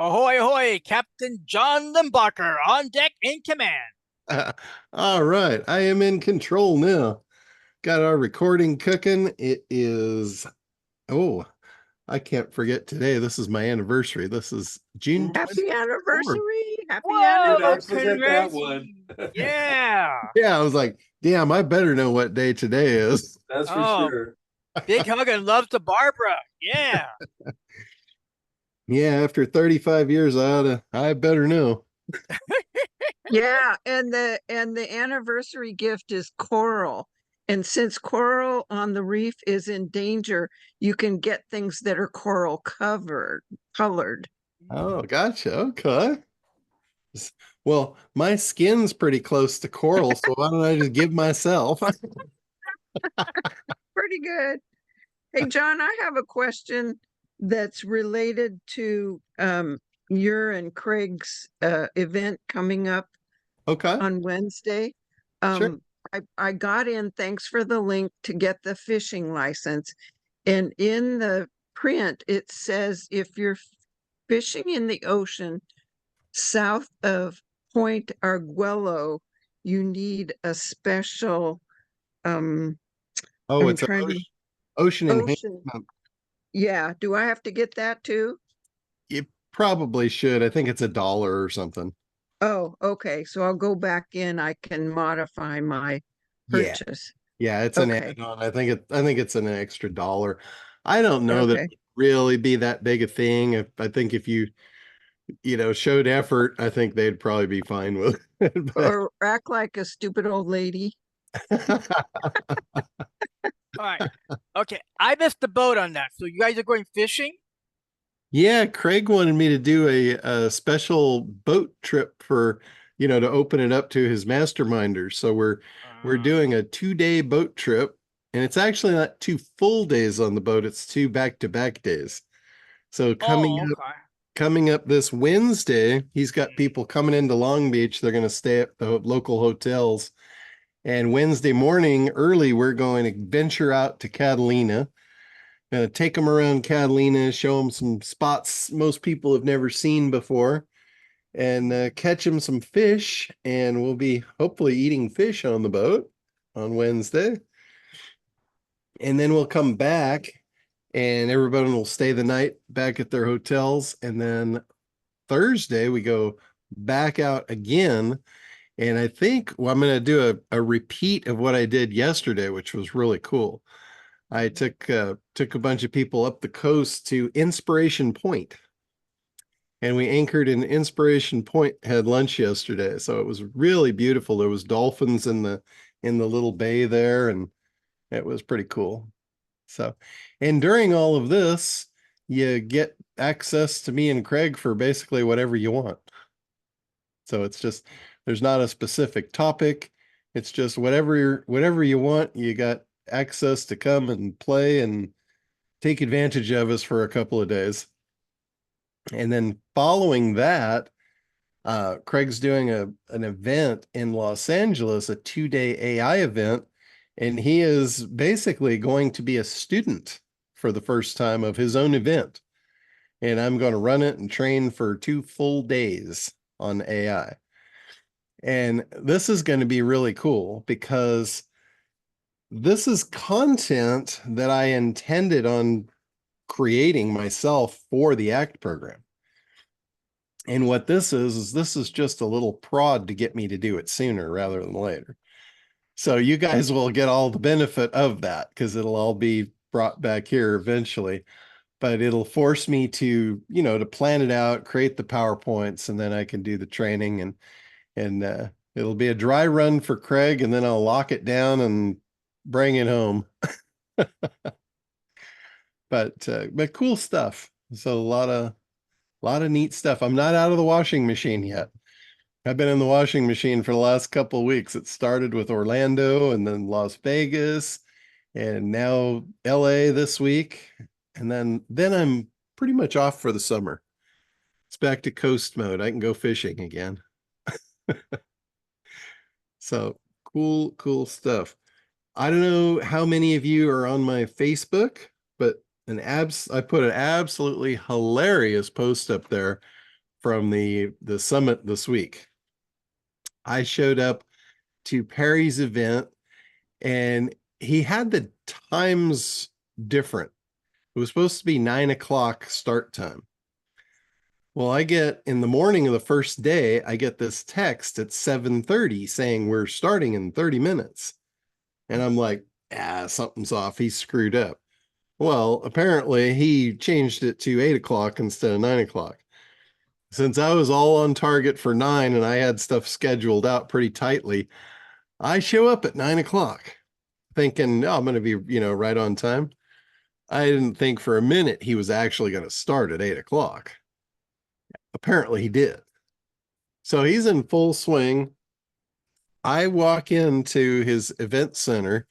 Ahoy, ahoy, Captain John Limbacher on deck in command. All right, I am in control now. Got our recording cooking. It is, oh, I can't forget today. This is my anniversary. This is June Happy 24th. anniversary. Happy Did Whoa, not anniversary. forget that one. congrats. Yeah. Yeah, I was like, damn, I better know what day today is. That's for Oh, sure. big hug and love to Barbara. Yeah. Yeah, after 35 years, I better know. Yeah, and the anniversary gift is coral. And since coral on the reef is in danger, you can get things that are coral colored. Oh, gotcha. Okay. Well, my skin's pretty close to coral, so why don't I just give myself? Pretty good. Hey, John, I have a question that's related to your and Craig's event coming up Okay, on Wednesday. sure. I got in, thanks for the link to get the fishing license. And in the print, it says if you're fishing in the ocean south of Point Arguello, you need a special, um, Oh, I'm it's an trying to, ocean ocean. enhancement. Yeah, do I have to get that too? You probably should. I think it's $1 or something. Oh, okay. So I'll go back in. I can modify my Yeah. purchase. Yeah, it's an Okay. add-on. I think it's an extra dollar. I don't know that it Okay. would really be that big a thing. If I think if you showed effort, I think they'd probably be fine with it. But Or act like a stupid old lady. All right. Okay. I missed the boat on that. So you guys are going fishing? yeah, Craig wanted me to do a special boat trip for, to open it up to his masterminders. So we're Uh, doing a 2-day boat trip, and it's actually not 2 full days on the boat, it's two back-to-back days. So oh, okay. coming up this Wednesday, he's got Mm. people coming into Long Beach. They're going to stay at the local hotels. And Wednesday morning early, we're going to venture out to Catalina. Take them around Catalina, show them some spots most people have never seen before, and catch them some fish. And we'll be hopefully eating fish on the boat on Wednesday. And then we'll come back and everybody will stay the night back at their hotels. And then Thursday, we go back out again. And I think I'm going to do a repeat of what I did yesterday, which was really cool. I took a bunch of people up the coast to Inspiration Point, and we anchored in Inspiration Point, had lunch yesterday. So it was really beautiful. There was dolphins in the little bay there, and it was pretty cool. So, and during all of this, you get access to me and Craig for basically whatever you want. So it's just there's not a specific topic. It's just whatever you want, you got access to come and play and take advantage of us for a couple of days. And then following that, Craig's doing an event in Los Angeles, a 2-day AI event, and he is basically going to be a student for the first time of his own event. And I'm going to run it and train for 2 full days on AI. And this is going to be really cool because this is content that I intended on creating myself for the ACT program. And what this is just a little prod to get me to do it sooner rather than later. So you guys will get all the benefit of that because it'll all be brought back here eventually. But it'll force me to plan it out, create the PowerPoints, and then I can do the training and it'll be a dry run for Craig, and then I'll lock it down and bring it home. But cool stuff. So a lot of neat stuff. I'm not out of the washing machine yet. I've been in the washing machine for the last couple of weeks. It started with Orlando and then Las Vegas and now LA this week. And then I'm pretty much off for the summer. It's back to coast mode. I can go fishing again. So cool stuff. I don't know how many of you are on my Facebook, but I put an absolutely hilarious post up there from the summit this week. I showed up to Perry's event and he had the times different. It was supposed to be 9 o'clock start time. Well, I get in the morning of the first day, I get this text at 7:30 saying we're starting in 30 minutes. And I'm like, something's off. He's screwed up. Well, apparently he changed it to 8 o'clock instead of 9 o'clock. Since I was all on target for 9 and I had stuff scheduled out pretty tightly, I show up at 9 o'clock thinking, I'm going to be, right on time. I didn't think for a minute he was actually going to start at 8 o'clock. Apparently he did. So he's in full swing. I walk into his event center,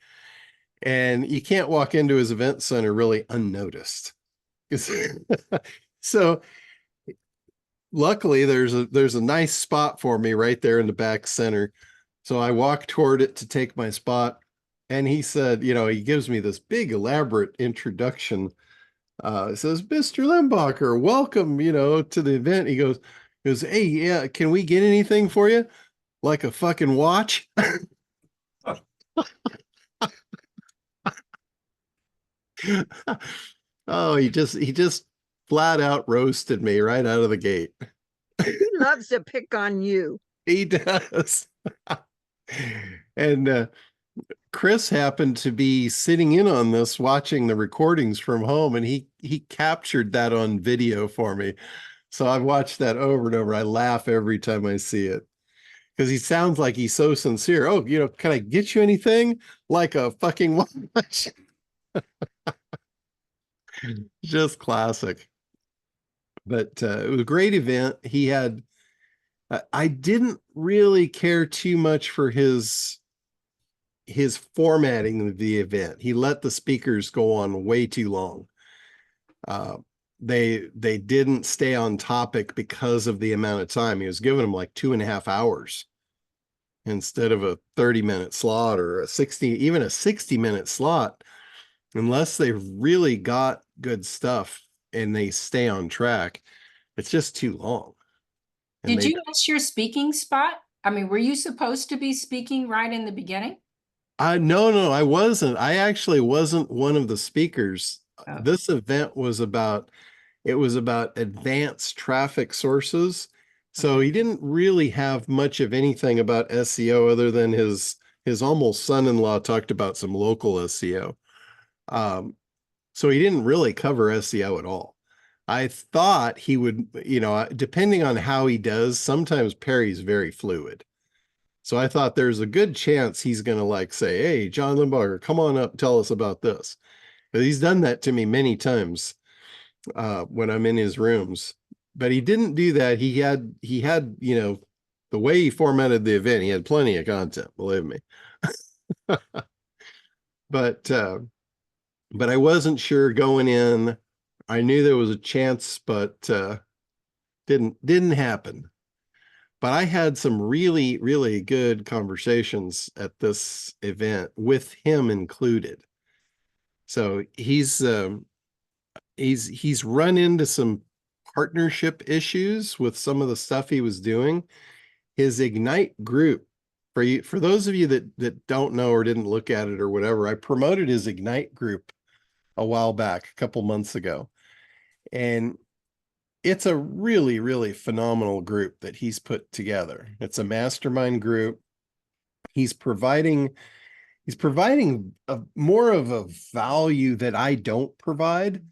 and you can't walk into his event center really unnoticed. So luckily there's a nice spot for me right there in the back center. So I walk toward it to take my spot. And he said, he gives me this big elaborate introduction. It says, Mr. Limbacher, welcome, to the event. He goes, hey, yeah, can we get anything for you? Like a fucking watch? Oh, he just flat out roasted me right out of the gate. He loves to pick on you. He does. And Chris happened to be sitting in on this, watching the recordings from home, and he captured that on video for me. So I've watched that over and over. I laugh every time I see it because he sounds like he's so sincere. Oh, can I get you anything? Like a fucking watch? Just classic. But it was a great event. He had, I didn't really care too much for his formatting of the event. He let the speakers go on way too long. They didn't stay on topic because of the amount of time. He was giving them like 2.5 hours instead of a 30-minute slot or even a 60-minute slot, unless they've really got good stuff and they stay on track. It's just too long. Did you miss your speaking spot? I mean, were you supposed to be speaking right in the beginning? No, I wasn't. I actually wasn't one of the speakers. Oh. This event was about advanced traffic sources. So he didn't really have much of anything about SEO other than his almost son-in-law talked about some local SEO. So he didn't really cover SEO at all. I thought he would, depending on how he does, sometimes Perry's very fluid. So I thought there's a good chance he's going to say, hey, John Limbacher, come on up, tell us about this. But he's done that to me many times when I'm in his rooms. But he didn't do that. He had, the way he formatted the event, he had plenty of content, believe me. But I wasn't sure going in. I knew there was a chance, but didn't happen. But I had some really, really good conversations at this event with him included. So he's run into some partnership issues with some of the stuff he was doing. His Ignite group, for those of you that don't know or didn't look at it or whatever, I promoted his Ignite group a while back, a couple months ago. And it's a really, really phenomenal group that he's put together. It's a mastermind group. He's providing more of a value that I don't provide.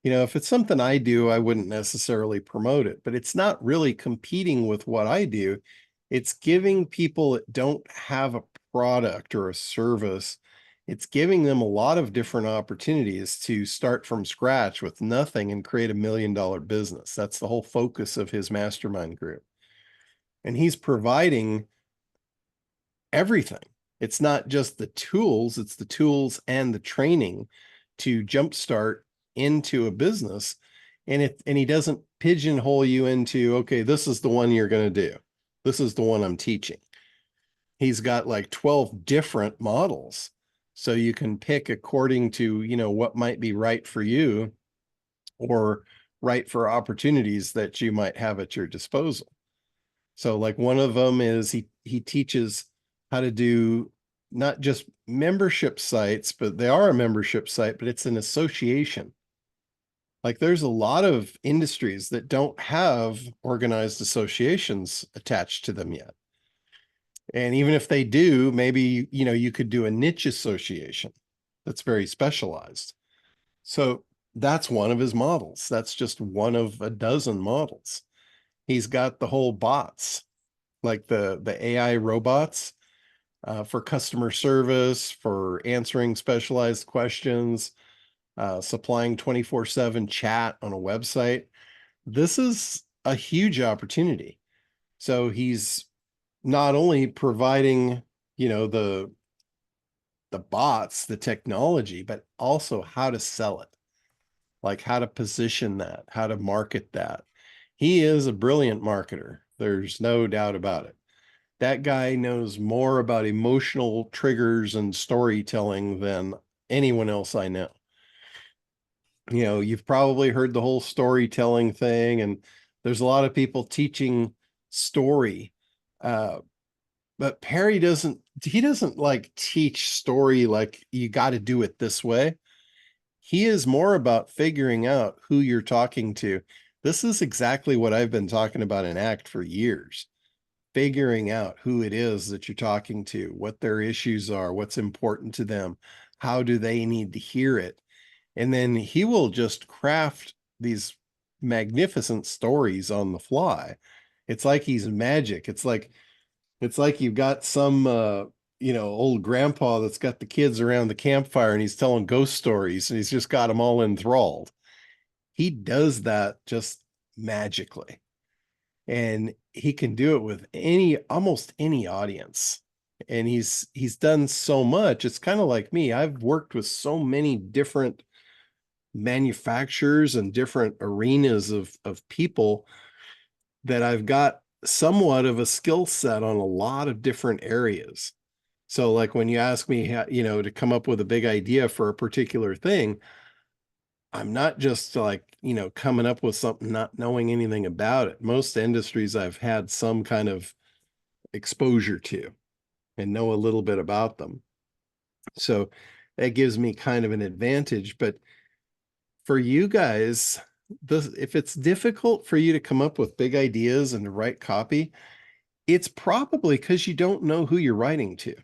If it's something I do, I wouldn't necessarily promote it, but it's not really competing with what I do. It's giving people that don't have a product or a service, it's giving them a lot of different opportunities to start from scratch with nothing and create $1 million business. That's the whole focus of his mastermind group. And he's providing everything. It's not just the tools, it's the tools and the training to jumpstart into a business. And he doesn't pigeonhole you into, okay, this is the one you're going to do. This is the one I'm teaching. He's got like 12 different models. So you can pick according to, what might be right for you or right for opportunities that you might have at your disposal. So like one of them is he teaches how to do not just membership sites, but they are a membership site, but it's an association. Like there's a lot of industries that don't have organized associations attached to them yet. And even if they do, maybe, you know, you could do a niche association that's very specialized. So that's one of his models. That's just one of a dozen models. He's got the whole bots, like the AI robots for customer service, for answering specialized questions, supplying 24/7 chat on a website. This is a huge opportunity. So he's not only providing, you know, the bots, the technology, but also how to sell it, like how to position that, how to market that. He is a brilliant marketer. There's no doubt about it. That guy knows more about emotional triggers and storytelling than anyone else I know. You know, you've probably heard the whole storytelling thing, and there's a lot of people teaching story. But Perry he doesn't like teach story like you got to do it this way. He is more about figuring out who you're talking to. This is exactly what I've been talking about in ACT for years. Figuring out who it is that you're talking to, what their issues are, what's important to them, how do they need to hear it. And then he will just craft these magnificent stories on the fly. It's like he's magic. It's like you've got some you know, old grandpa that's got the kids around the campfire and he's telling ghost stories and he's just got them all enthralled. He does that just magically. And he can do it with almost any audience. And he's done so much. It's kind of like me. I've worked with so many different manufacturers and different arenas of people that I've got somewhat of a skill set on a lot of different areas. So like when you ask me, you know, to come up with a big idea for a particular thing, I'm not just like, you know, coming up with something, not knowing anything about it. Most industries I've had some kind of exposure to and know a little bit about them. So that gives me kind of an advantage. But for you guys, if it's difficult for you to come up with big ideas and to write copy, it's probably because you don't know who you're writing to.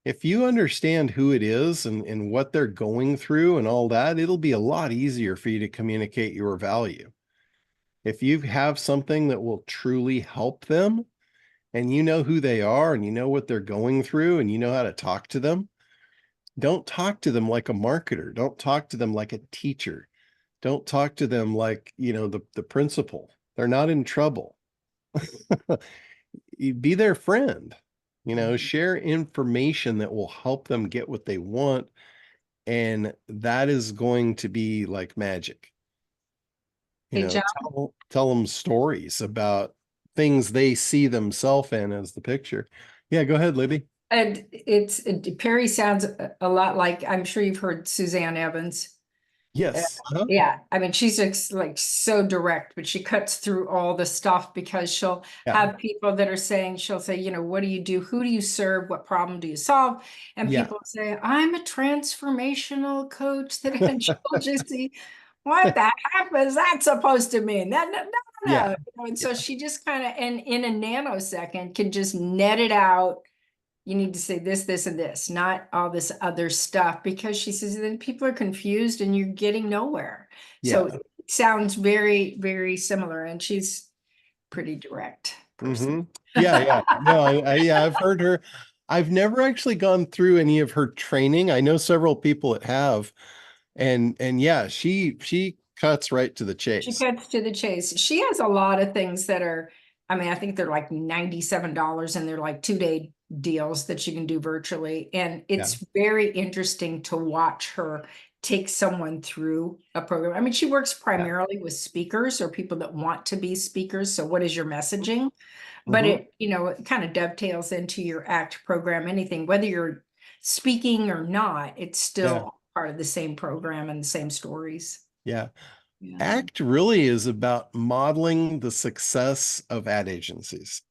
If you understand who it is and what they're going through and all that, it'll be a lot easier for you to communicate your value. If you have something that will truly help them and you know who they are and you know what they're going through and you know how to talk to them, don't talk to them like a marketer. Don't talk to them like a teacher. Don't talk to them like, you know, the principal. They're not in trouble. Be their friend, you know, share information that will help them get what they want. And that is going to be like magic. You Hey, know, John, tell them stories about things they see themselves in as the picture. Yeah, go ahead, Libby. and Perry sounds a lot like, I'm sure you've heard Suzanne Evans. Yes. Uh-huh. Yeah, I mean, she's like so direct, but she cuts through all the stuff because she'll Yeah. have people that are saying, she'll say, you know, what do you do? Who do you serve? What problem do you solve? And Yeah. people say, I'm a transformational coach that, and she'll just see, what the heck is that supposed to mean? That, no. Yeah. You know, and so she just kind of, and in a nanosecond can just net it out. You need to say this, and this, not all this other stuff, because she says then people are confused and you're getting nowhere. So Yeah. it sounds very, very similar. And she's pretty direct person. Yeah. No, yeah, I've heard her. I've never actually gone through any of her training. I know several people that have, and yeah, she cuts right to the She chase. cuts to the chase. She has a lot of things that are, I mean, I think they're like $97 and they're like 2-day deals that you can do virtually. And it's very interesting to watch her take someone through a program. I mean, she works primarily with speakers or people that want to be speakers. So what is your messaging? But it, you know, it kind of dovetails into your ACT program, anything, whether you're speaking or not, it's Yeah. still part of the same program and the same stories. Yeah. Yeah. ACT really is about modeling the success of ad agencies.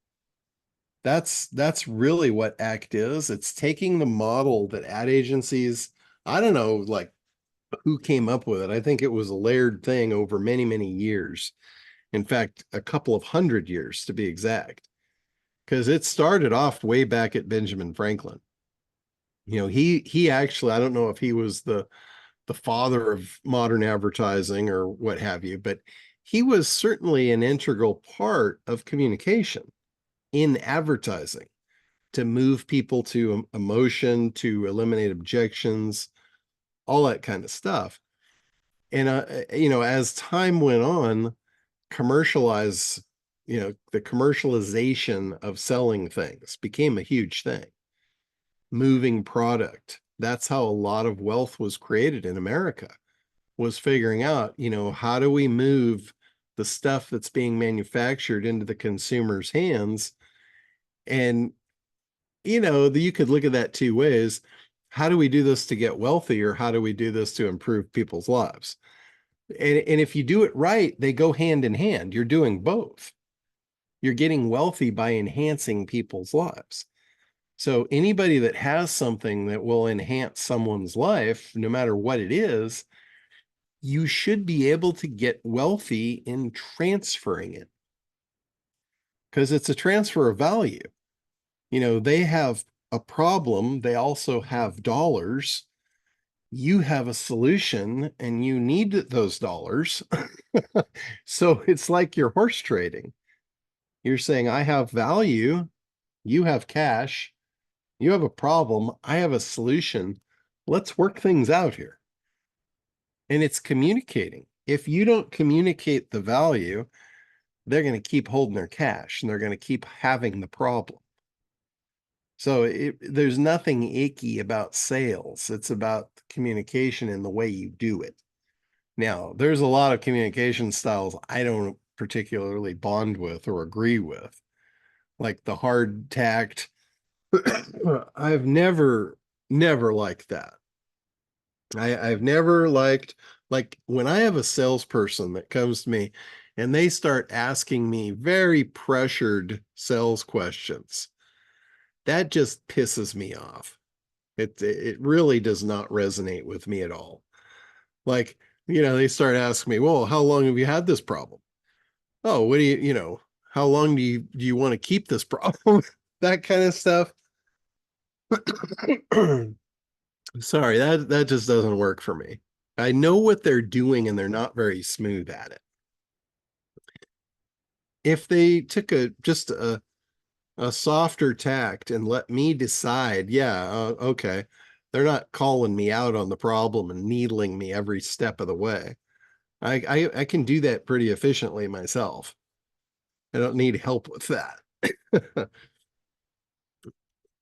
That's really what ACT is. It's taking the model that ad agencies, I don't know, like who came up with it. I think it was a layered thing over many, many years. In fact, a couple of 100 years to be exact, because it started off way back at Benjamin Franklin. You know, he actually, I don't know if he was the father of modern advertising or what have you, but he was certainly an integral part of communication in advertising to move people to emotion, to eliminate objections, all that kind of stuff. And, you know, as time went on, commercialize, you know, the commercialization of selling things became a huge thing. Moving product. That's how a lot of wealth was created in America, was figuring out, you know, how do we move the stuff that's being manufactured into the consumer's hands? And, you know, you could look at that two ways. How do we do this to get wealthy, or how do we do this to improve people's lives? And if you do it right, they go hand in hand. You're doing both. You're getting wealthy by enhancing people's lives. So anybody that has something that will enhance someone's life, no matter what it is, you should be able to get wealthy in transferring it, because it's a transfer of value. You know, they have a problem, they also have dollars. You have a solution and you need those dollars. So it's like you're horse trading. You're saying, I have value, you have cash, you have a problem, I have a solution. Let's work things out here. And it's communicating. If you don't communicate the value, they're going to keep holding their cash and they're going to keep having the problem. So there's nothing icky about sales. It's about communication and the way you do it. Now, there's a lot of communication styles I don't particularly bond with or agree with, like the hard tact. I've never liked that. I've never liked, like when I have a salesperson that comes to me and they start asking me very pressured sales questions, that just pisses me off. It really does not resonate with me at all. Like, you know, they start asking me, well, how long have you had this problem? Oh, what do you know, how long do you want to keep this problem? That kind of stuff. Sorry, that just doesn't work for me. I know what they're doing and they're not very smooth at it. If they took just a softer tact and let me decide, yeah, okay, they're not calling me out on the problem and needling me every step of the way. I can do that pretty efficiently myself. I don't need help with that.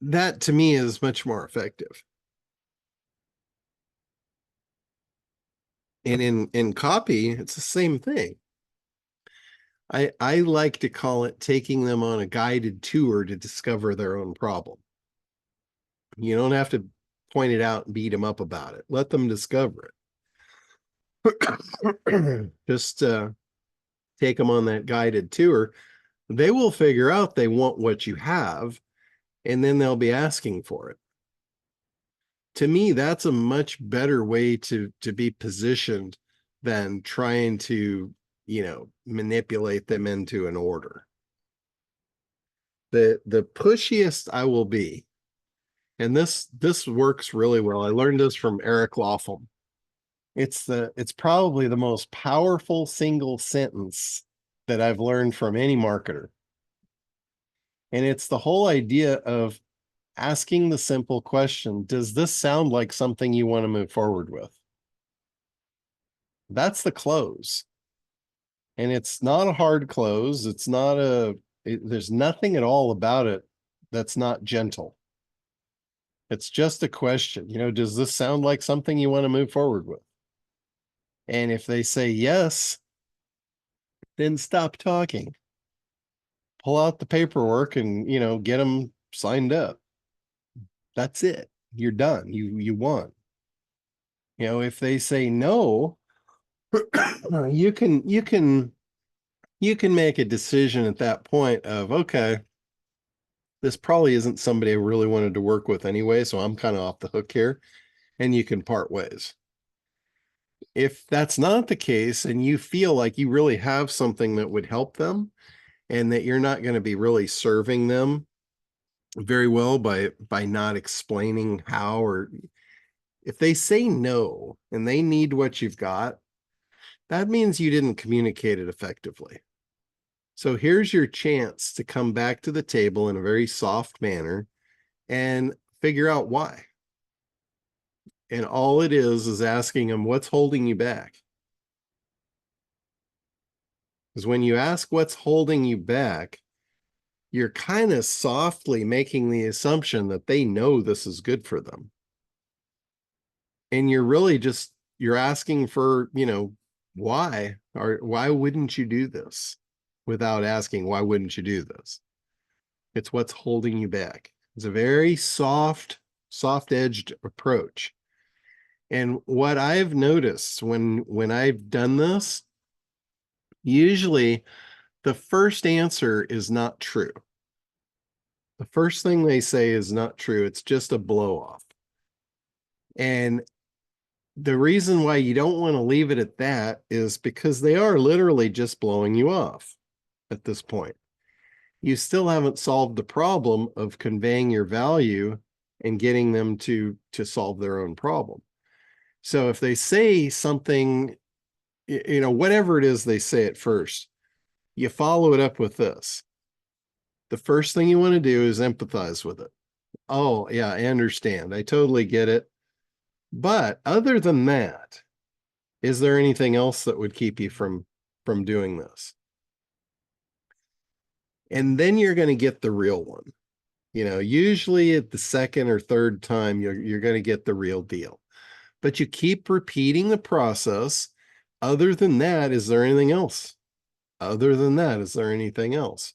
That to me is much more effective. And in copy, it's the same thing. I like to call it taking them on a guided tour to discover their own problem. You don't have to point it out and beat them up about it. Let them discover it. Just take them on that guided tour. They will figure out they want what you have, and then they'll be asking for it. To me, that's a much better way to be positioned than trying to, you know, manipulate them into an order. The pushiest I will be, and this works really well. I learned this from Eric Laughlin. It's probably the most powerful single sentence that I've learned from any marketer. And it's the whole idea of asking the simple question, does this sound like something you want to move forward with? That's the close. And it's not a hard close. It's not there's nothing at all about it that's not gentle. It's just a question, you know, does this sound like something you want to move forward with? And if they say yes, then stop talking. Pull out the paperwork and, you know, get them signed up. That's it. You're done. You won. You know, if they say no, you can make a decision at that point of, okay, this probably isn't somebody I really wanted to work with anyway, so I'm kind of off the hook here, and you can part ways. If that's not the case and you feel like you really have something that would help them and that you're not going to be really serving them very well by not explaining how, or if they say no and they need what you've got, that means you didn't communicate it effectively. So here's your chance to come back to the table in a very soft manner and figure out why. And all it is asking them, what's holding you back? Because when you ask what's holding you back, you're kind of softly making the assumption that they know this is good for them. And you're really just, you're asking for, why, or why wouldn't you do this, without asking, why wouldn't you do this? It's what's holding you back. It's a very soft-edged approach. And what I've noticed when I've done this, usually the first answer is not true. The first thing they say is not true. It's just a blow off. And the reason why you don't want to leave it at that is because they are literally just blowing you off at this point. You still haven't solved the problem of conveying your value and getting them to solve their own problem. So if they say something, whatever it is they say at first, you follow it up with this. The first thing you want to do is empathize with it. Oh, yeah, I understand. I totally get it. But other than that, is there anything else that would keep you from doing this? And then you're going to get the real one. Usually at the second or third time, you're going to get the real deal. But you keep repeating the process. Other than that, is there anything else? Other than that, is there anything else?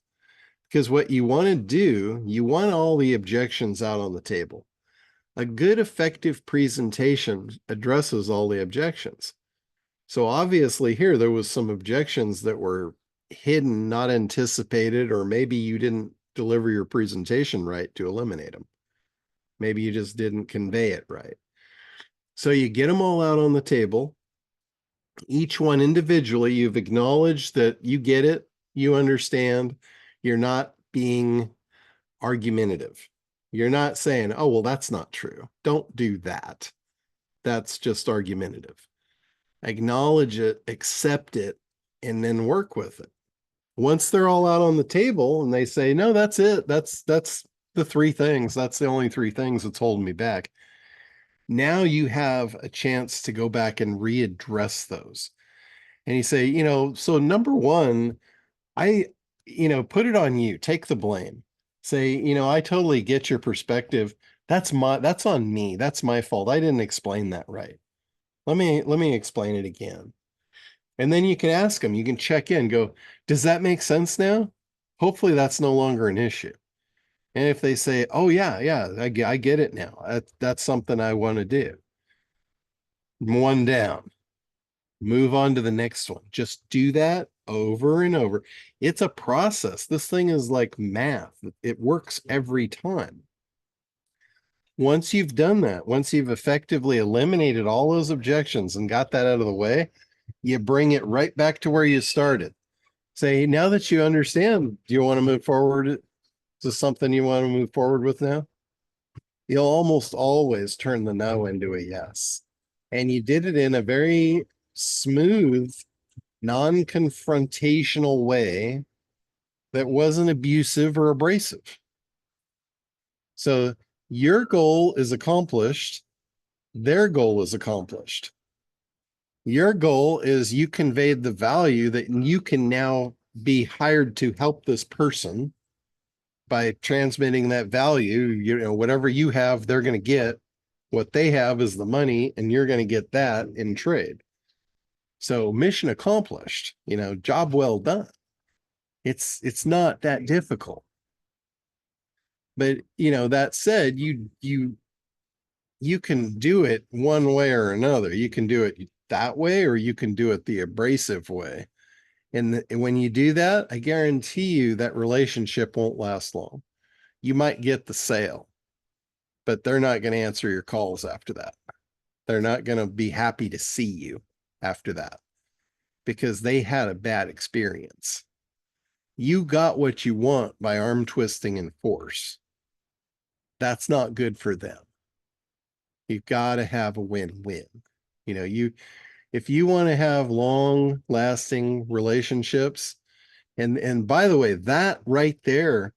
Because what you want to do, you want all the objections out on the table. A good, effective presentation addresses all the objections. So obviously here, there was some objections that were hidden, not anticipated, or maybe you didn't deliver your presentation right to eliminate them. Maybe you just didn't convey it right. So you get them all out on the table. Each one individually, you've acknowledged that you get it, you understand, you're not being argumentative. You're not saying, oh, well, that's not true. Don't do that. That's just argumentative. Acknowledge it, accept it, and then work with it. Once they're all out on the table and they say, no, that's it. That's the three things. That's the only three things that's holding me back. Now you have a chance to go back and readdress those. And you say, so number one, put it on you, take the blame. Say, I totally get your perspective. That's on me. That's my fault. I didn't explain that right. Let me explain it again. And then you can ask them, you can check in, go, does that make sense now? Hopefully that's no longer an issue. And if they say, oh yeah, I get it now. That's something I want to do. One down, move on to the next one. Just do that over and over. It's a process. This thing is like math. It works every time. Once you've done that, once you've effectively eliminated all those objections and got that out of the way, you bring it right back to where you started. Say, now that you understand, do you want to move forward? Is this something you want to move forward with now? You'll almost always turn the no into a yes. And you did it in a very smooth, non-confrontational way that wasn't abusive or abrasive. So your goal is accomplished. Their goal is accomplished. Your goal is you conveyed the value that you can now be hired to help this person by transmitting that value. Whatever you have, they're going to get. What they have is the money, and you're going to get that in trade. So mission accomplished, job well done. It's not that difficult. But, that said, you can do it one way or another. You can do it that way, or you can do it the abrasive way. And when you do that, I guarantee you that relationship won't last long. You might get the sale, but they're not going to answer your calls after that. They're not going to be happy to see you after that because they had a bad experience. You got what you want by arm twisting and force. That's not good for them. You've got to have a win-win. You know, if you want to have long lasting relationships, and by the way, that right there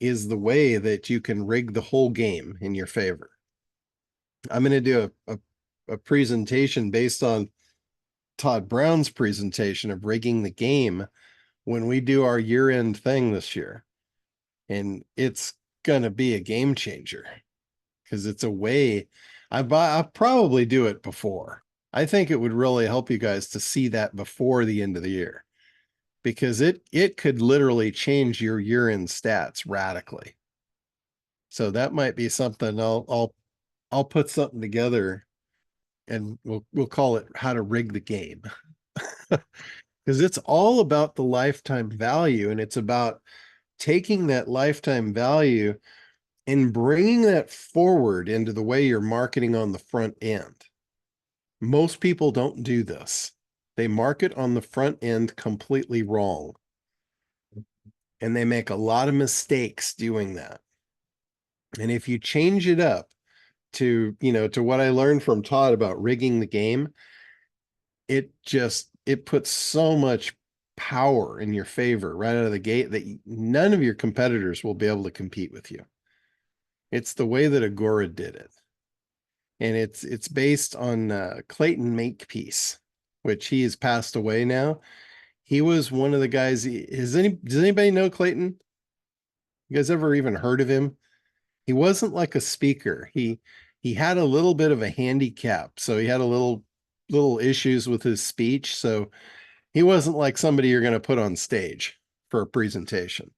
is the way that you can rig the whole game in your favor. I'm going to do a presentation based on Todd Brown's presentation of rigging the game when we do our year-end thing this year. And it's going to be a game changer because it's a way I'll probably do it before. I think it would really help you guys to see that before the end of the year because it could literally change your year-end stats radically. So that might be something I'll put something together and we'll call it how to rig the game. Because it's all about the lifetime value, and it's about taking that lifetime value and bringing that forward into the way you're marketing on the front end. Most people don't do this. They market on the front end completely wrong. And they make a lot of mistakes doing that. And if you change it up to, to what I learned from Todd about rigging the game, it puts so much power in your favor right out of the gate that none of your competitors will be able to compete with you. It's the way that Agora did it. And it's based on Clayton Makepeace, which he has passed away now. He was one of the guys. Does anybody know Clayton? You guys ever even heard of him? He wasn't like a speaker. He had a little bit of a handicap. So he had a little issues with his speech. So he wasn't like somebody you're going to put on stage for a presentation,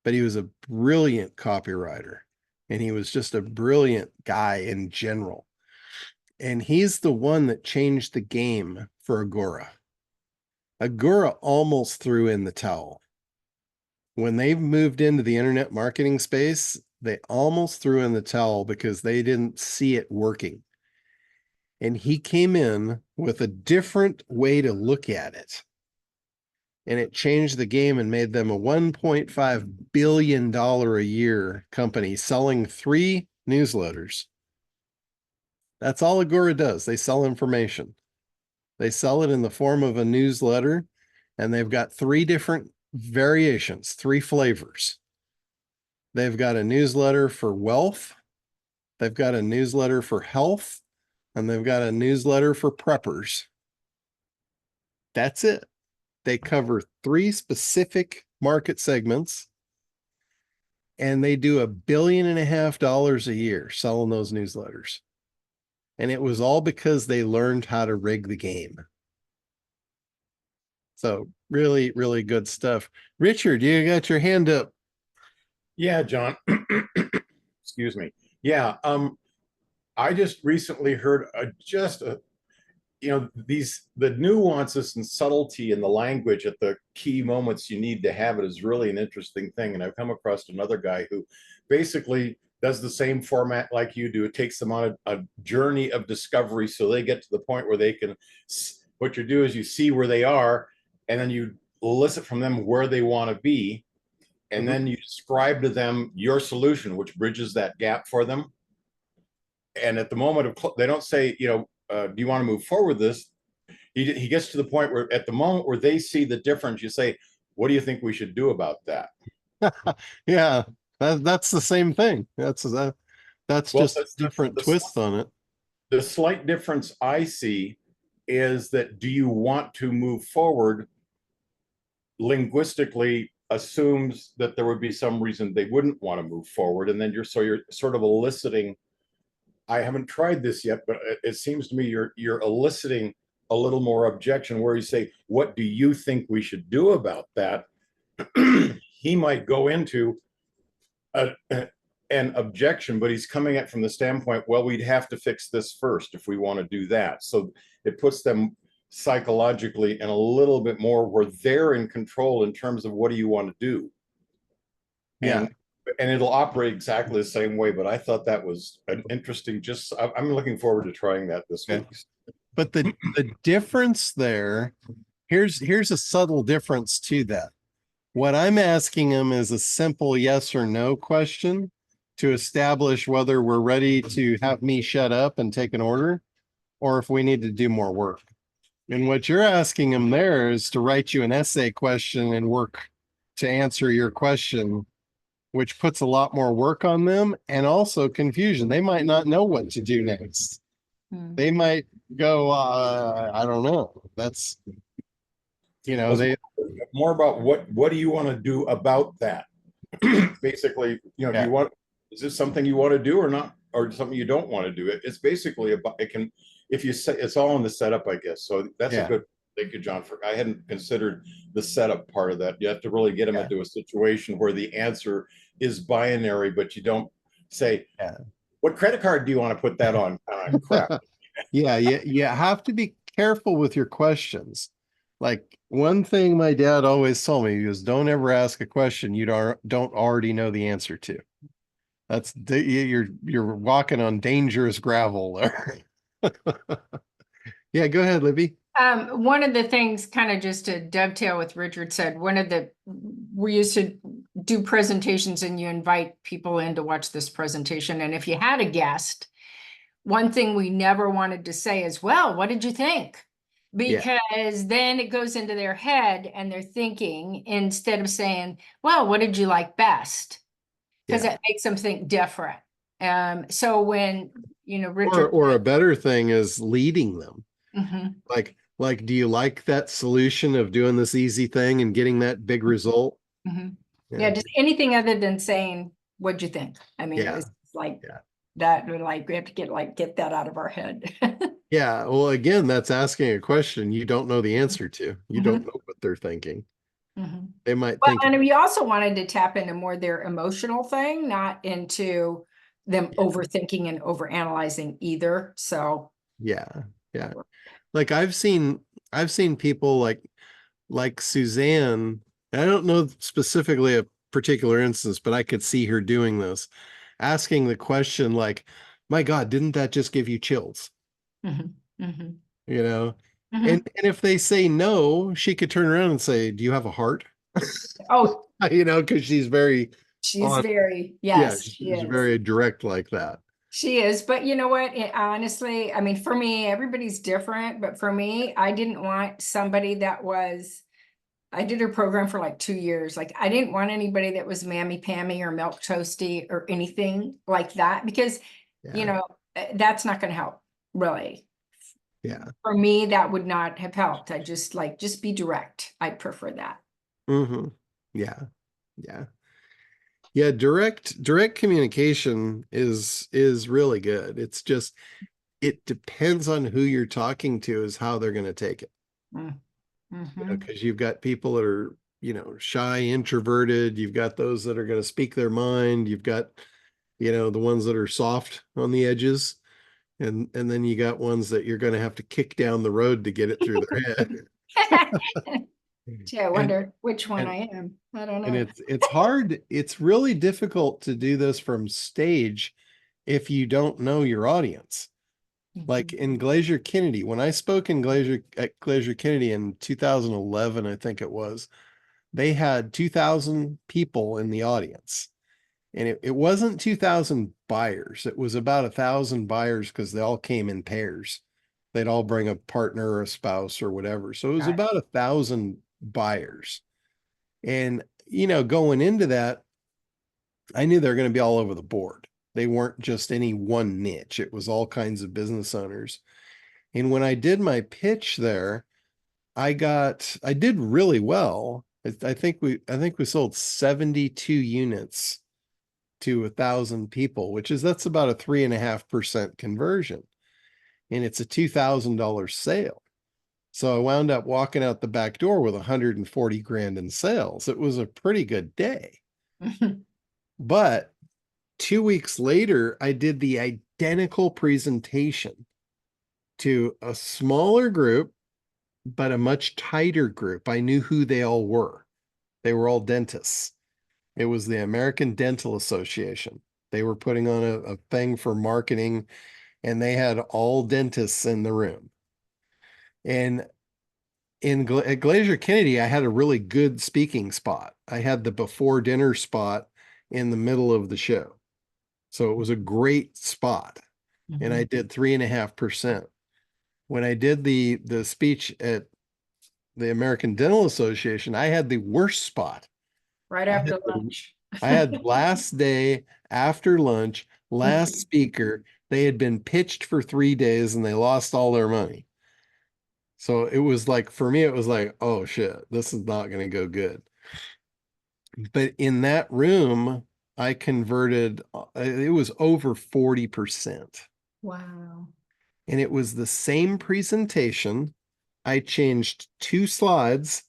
but he was a brilliant copywriter and he was just a brilliant guy in general. And he's the one that changed the game for Agora. Agora almost threw in the towel. When they moved into the internet marketing space, they almost threw in the towel because they didn't see it working. And he came in with a different way to look at it. And it changed the game and made them a $1.5 billion a year company selling 3 newsletters. That's all Agora does. They sell information. They sell it in the form of a newsletter, and they've got 3 different variations, 3 flavors. They've got a newsletter for wealth, they've got a newsletter for health, and they've got a newsletter for preppers. That's it. They cover 3 specific market segments, and they do $1.5 billion a year selling those newsletters. And it was all because they learned how to rig the game. So really, really good stuff. Richard, you got your hand up. Yeah, John. Excuse me. Yeah, I just recently heard the nuances and subtlety in the language at the key moments you need to have it is really an interesting thing. And I've come across another guy who basically does the same format like you do. It takes them on a journey of discovery so they get to the point where they can, what you do is you see where they are and then you elicit from them where they want to be. And then you describe to them your solution, which bridges that gap for them. And at the moment of, they don't say, do you want to move forward with this? He gets to the point where at the moment where they see the difference, you say, what do you think we should do about that? Yeah, that's the same thing. That's just a different twist on it. The slight difference I see is that do you want to move forward linguistically assumes that there would be some reason they wouldn't want to move forward. And then you're sort of eliciting, I haven't tried this yet, but it seems to me you're eliciting a little more objection where you say, what do you think we should do about that? He might go into an objection, but he's coming at from the standpoint, well, we'd have to fix this first if we want to do that. So it puts them psychologically and a little bit more where they're in control in terms of what do you want to do. Yeah. And it'll operate exactly the same way. But I thought that was an interesting, I'm looking forward to trying that this week. But the difference there, here's a subtle difference to that. What I'm asking them is a simple yes or no question to establish whether we're ready to have me shut up and take an order, or if we need to do more work. And what you're asking them there is to write you an essay question and work to answer your question, which puts a lot more work on them and also confusion. They might not know what to do next. They might go, I don't know. That's, they more about what do you want to do about that? Basically, do you want, is this something you want to do or not, or something you don't want to do? It's basically about, if you say it's all in the setup, I guess. So that's a good, thank you, John, I hadn't considered the setup part of that. You have to really get them into a situation where the answer is binary, but you don't say, what credit card do you want to put that on? Crap. You have to be careful with your questions. Like one thing my dad always told me is don't ever ask a question you don't already know the answer to. That's you're walking on dangerous gravel there. Yeah, go ahead, Libby. One of the things, kind of just to dovetail with Richard said, we used to do presentations and you invite people in to watch this presentation. And if you had a guest, one thing we never wanted to say is, well, what did you think? Because then it goes into their head and they're thinking, instead of saying, well, what did you like best? Because it makes them think different. So when, Richard. Or a better thing is leading them. Like, do you like that solution of doing this easy thing and getting that big result? Just anything other than saying, what'd you think? I mean, it's like that, like we have to get that out of our head. Yeah. Well, again, that's asking a question you don't know the answer to. You don't know what they're thinking. They might think. And we also wanted to tap into more their emotional thing, not into them overthinking and overanalyzing either. So yeah. Like I've seen people like Suzanne. I don't know specifically a particular instance, but I could see her doing this, asking the question like, my God, didn't that just give you chills? And if they say no, she could turn around and say, do you have a heart? Oh, because she's very very direct like that. She is, but you know what? Honestly, I mean, for me, everybody's different, but for me, I didn't want somebody I did her program for like 2 years. Like I didn't want anybody that was mammy-pammy or milk toasty or anything like that, because, that's not going to help really. Yeah. For me, that would not have helped. I just be direct. I prefer that. Yeah. Direct communication is really good. It's just, it depends on who you're talking to is how they're going to take it. Because you've got people that are, shy, introverted. You've got those that are going to speak their mind. You've got, the ones that are soft on the edges. And then you got ones that you're going to have to kick down the road to get it through their head. Gee, I wonder which one I am. I don't know. And it's hard. It's really difficult to do this from stage if you don't know your audience. Like in Glacier Kennedy, when I spoke at Glacier Kennedy in 2011, I think it was, they had 2,000 people in the audience. And it wasn't 2,000 buyers. It was about 1,000 buyers because they all came in pairs. They'd all bring a partner or a spouse or whatever. So it was about 1,000 buyers. And, going into that, I knew they're going to be all over the board. They weren't just any one niche. It was all kinds of business owners. And when I did my pitch there, I did really well. I think we sold 72 units to 1,000 people, that's about a 3.5% conversion. And it's a $2,000 sale. So I wound up walking out the back door with 140 grand in sales. It was a pretty good day. But 2 weeks later, I did the identical presentation to a smaller group, but a much tighter group. I knew who they all were. They were all dentists. It was the American Dental Association. They were putting on a thing for marketing, and they had all dentists in the room. And at Glacier Kennedy, I had a really good speaking spot. I had the before dinner spot in the middle of the show. So it was a great spot. And I did 3.5%. When I did the speech at the American Dental Association, I had the worst spot. Right after lunch. I had last day after lunch, last speaker. They had been pitched for 3 days and they lost all their money. So it was like, for me, it was like, oh shit, this is not going to go good. But in that room, I converted, it was over 40%. Wow. And it was the same presentation. I changed 2 slides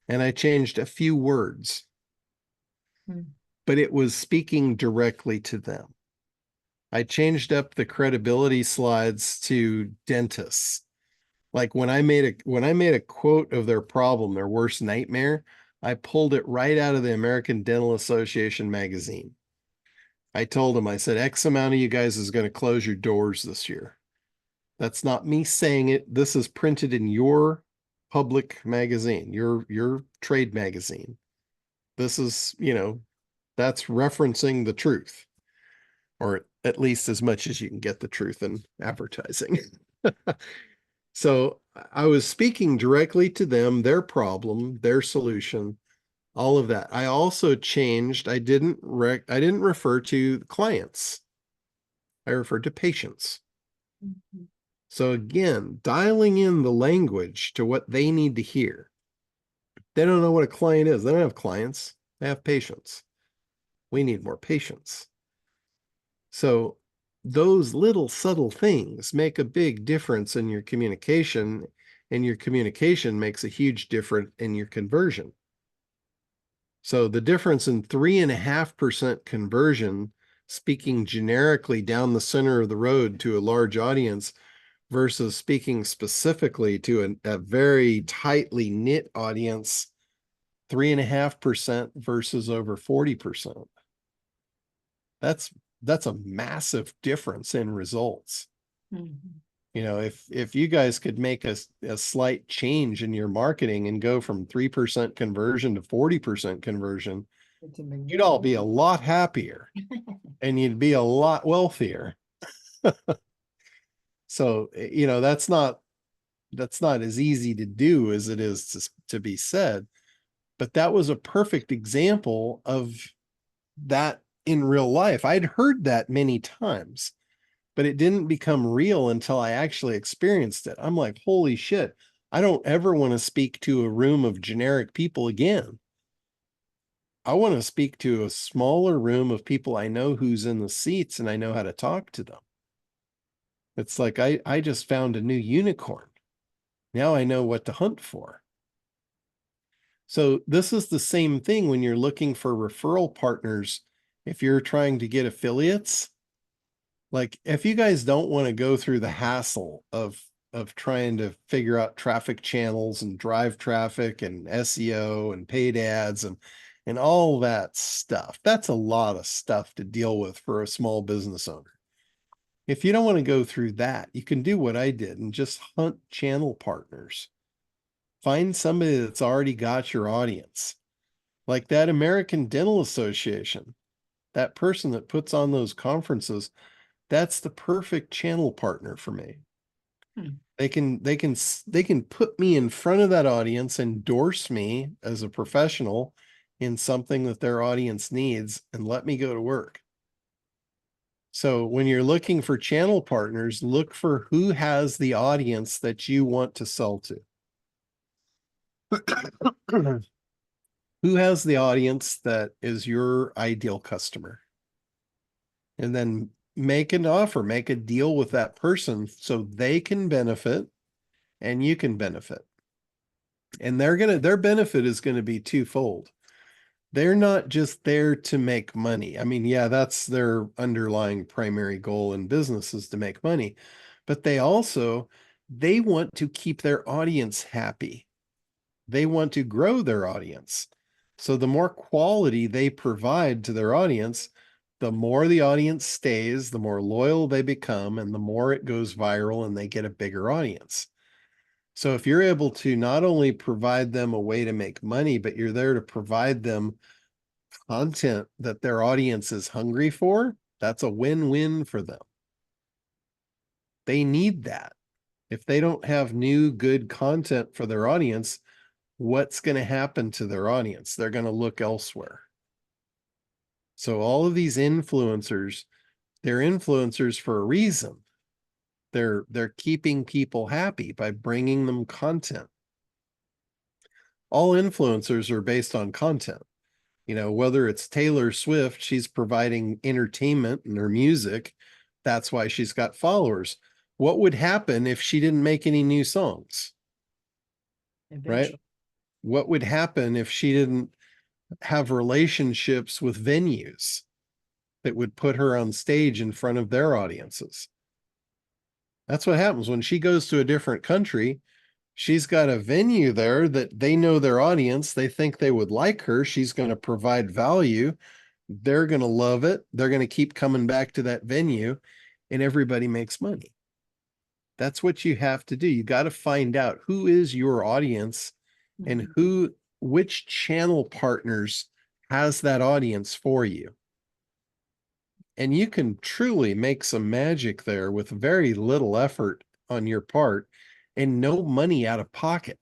and I changed a few words, but it was speaking directly to them. I changed up the credibility slides to dentists. Like when I made a quote of their problem, their worst nightmare, I pulled it right out of the American Dental Association magazine. I told them, I said, X amount of you guys is going to close your doors this year. That's not me saying it. This is printed in your public magazine, your trade magazine. This is, that's referencing the truth, or at least as much as you can get the truth in advertising. So I was speaking directly to them, their problem, their solution, all of that. I also changed, I didn't refer to clients. I referred to patients. So again, dialing in the language to what they need to hear. They don't know what a client is. They don't have clients. They have patients. We need more patients. So those little subtle things make a big difference in your communication, and your communication makes a huge difference in your conversion. So the difference in 3.5% conversion, speaking generically down the center of the road to a large audience versus speaking specifically to a very tightly knit audience, 3.5% versus over 40%. That's a massive difference in results. If you guys could make a slight change in your marketing and go from 3% conversion to 40% conversion, you'd all be a lot happier and you'd be a lot wealthier. So, that's not as easy to do as it is to be said, but that was a perfect example of that in real life. I'd heard that many times, but it didn't become real until I actually experienced it. I'm like, holy shit, I don't ever want to speak to a room of generic people again. I want to speak to a smaller room of people I know who's in the seats and I know how to talk to them. It's like I just found a new unicorn. Now I know what to hunt for. So this is the same thing when you're looking for referral partners. If you're trying to get affiliates, like if you guys don't want to go through the hassle of trying to figure out traffic channels and drive traffic and SEO and paid ads and all that stuff, that's a lot of stuff to deal with for a small business owner. If you don't want to go through that, you can do what I did and just hunt channel partners. Find somebody that's already got your audience. Like that American Dental Association, that person that puts on those conferences, that's the perfect channel partner for me. They can put me in front of that audience, endorse me as a professional in something that their audience needs, and let me go to work. So when you're looking for channel partners, look for who has the audience that you want to sell to. Who has the audience that is your ideal customer? And then make an offer, make a deal with that person so they can benefit and you can benefit. And their benefit is going to be twofold. they're not just there to make money. I mean, yeah, that's their underlying primary goal in business is to make money, but they want to keep their audience happy. They want to grow their audience. So the more quality they provide to their audience, the more the audience stays, the more loyal they become, and the more it goes viral and they get a bigger audience. So if you're able to not only provide them a way to make money, but you're there to provide them content that their audience is hungry for, that's a win-win for them. They need that. If they don't have new good content for their audience, what's going to happen to their audience? They're going to look elsewhere. So all of these influencers, they're influencers for a reason. They're keeping people happy by bringing them content. All influencers are based on content. You know, whether it's Taylor Swift, she's providing entertainment in her music. That's why she's got followers. What would happen if she didn't make any new songs? Eventually. Right? What would happen if she didn't have relationships with venues that would put her on stage in front of their audiences? That's what happens when she goes to a different country. She's got a venue there that they know their audience. They think they would like her. She's going to provide value. They're going to love it. They're going to keep coming back to that venue, and everybody makes money. That's what you have to do. You got to find out who is your audience and which channel partners has that audience for you. And you can truly make some magic there with very little effort on your part and no money out of pocket.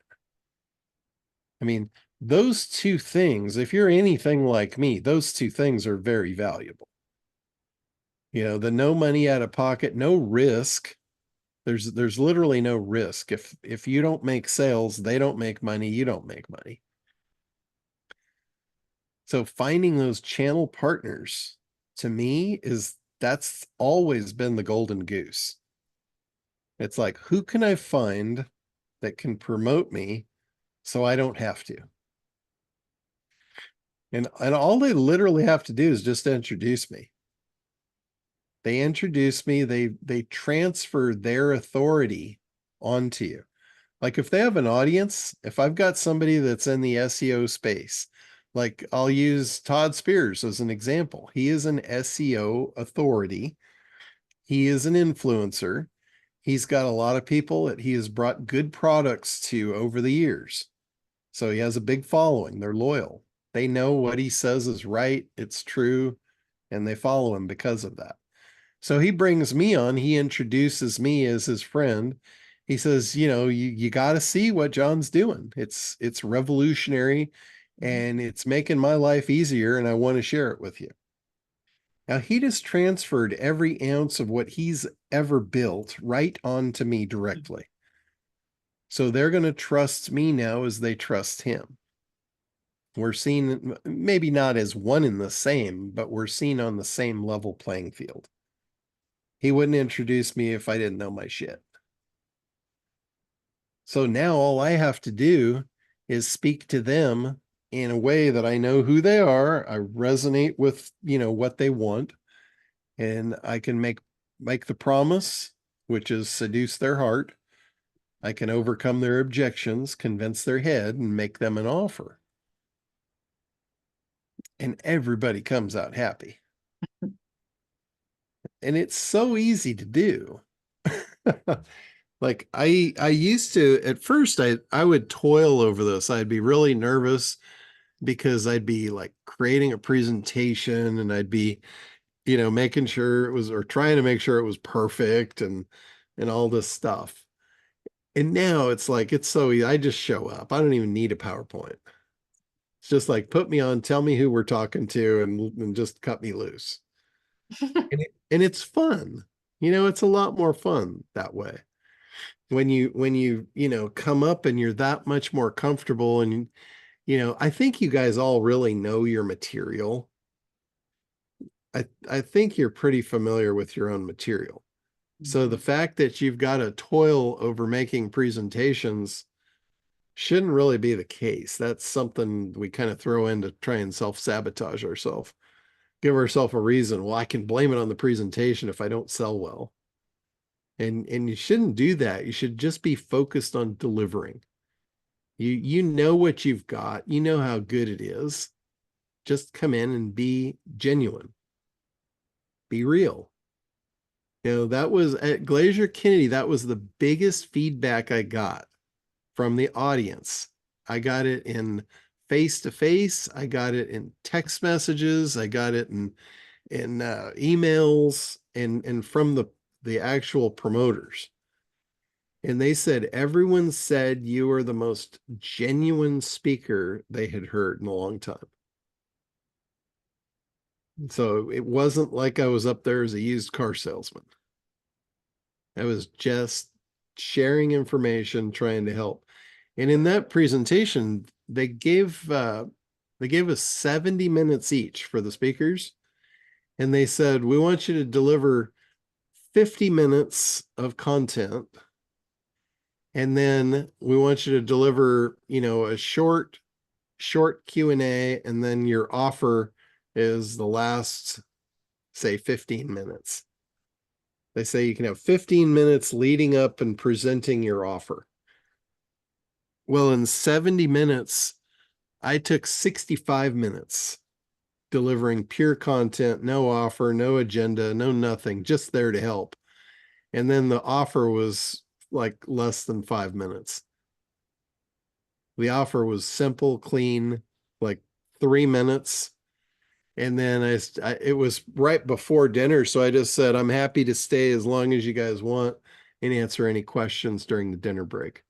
I mean, those two things, if you're anything like me, those two things are very valuable. You know, the no money out of pocket, no risk. There's literally no risk. If you don't make sales, they don't make money, you don't make money. So finding those channel partners, to me, that's always been the golden goose. It's like, who can I find that can promote me so I don't have to? And all they literally have to do is just introduce me. They introduce me, they transfer their authority onto you. Like if they have an audience, if I've got somebody that's in the SEO space, like I'll use Todd Spears as an example. He is an SEO authority. He is an influencer. He's got a lot of people that he has brought good products to over the years. So he has a big following. They're loyal. They know what he says is right. It's true. And they follow him because of that. So he brings me on. He introduces me as his friend. He says, you know, you got to see what John's doing. It's revolutionary and it's making my life easier. And I want to share it with you. Now he just transferred every ounce of what he's ever built right onto me directly. So they're going to trust me now as they trust him. We're seen maybe not as one and the same, but we're seen on the same level playing field. He wouldn't introduce me if I didn't know my shit. So now all I have to do is speak to them in a way that I know who they are. I resonate with, you know, what they want, and I can make the promise, which is seduce their heart. I can overcome their objections, convince their head, and make them an offer. And everybody comes out happy. And it's so easy to do. Like I used to, at first I would toil over this. I'd be really nervous because I'd be like creating a presentation and I'd be, you know, making sure it was, or trying to make sure it was perfect and all this stuff. And now it's like, it's so easy. I just show up. I don't even need a PowerPoint. It's just like, put me on, tell me who we're talking to and just cut me loose. And it's fun. You know, it's a lot more fun that way. When you know, come up and you're that much more comfortable and, you know, I think you guys all really know your material. I think you're pretty familiar with your own material. So the fact that you've got to toil over making presentations shouldn't really be the case. That's something we kind of throw in to try and self-sabotage ourselves. Give ourselves a reason. Well, I can blame it on the presentation if I don't sell well. And you shouldn't do that. You should just be focused on delivering. You know what you've got. You know how good it is. Just come in and be genuine. Be real. That was at Glacier Kennedy, that was the biggest feedback I got from the audience. I got it in face-to-face. I got it in text messages. I got it in emails and from the actual promoters. And they said, everyone said you were the most genuine speaker they had heard in a long time. So it wasn't like I was up there as a used car salesman. I was just sharing information, trying to help. And in that presentation, they gave us 70 minutes each for the speakers. And they said, we want you to deliver 50 minutes of content. And then we want you to deliver, a short Q&A, and then your offer is the last, say, 15 minutes. They say you can have 15 minutes leading up and presenting your offer. Well, in 70 minutes, I took 65 minutes delivering pure content, no offer, no agenda, no nothing, just there to help. And then the offer was like less than 5 minutes. The offer was simple, clean, like 3 minutes. And then it was right before dinner. So I just said, I'm happy to stay as long as you guys want and answer any questions during the dinner break.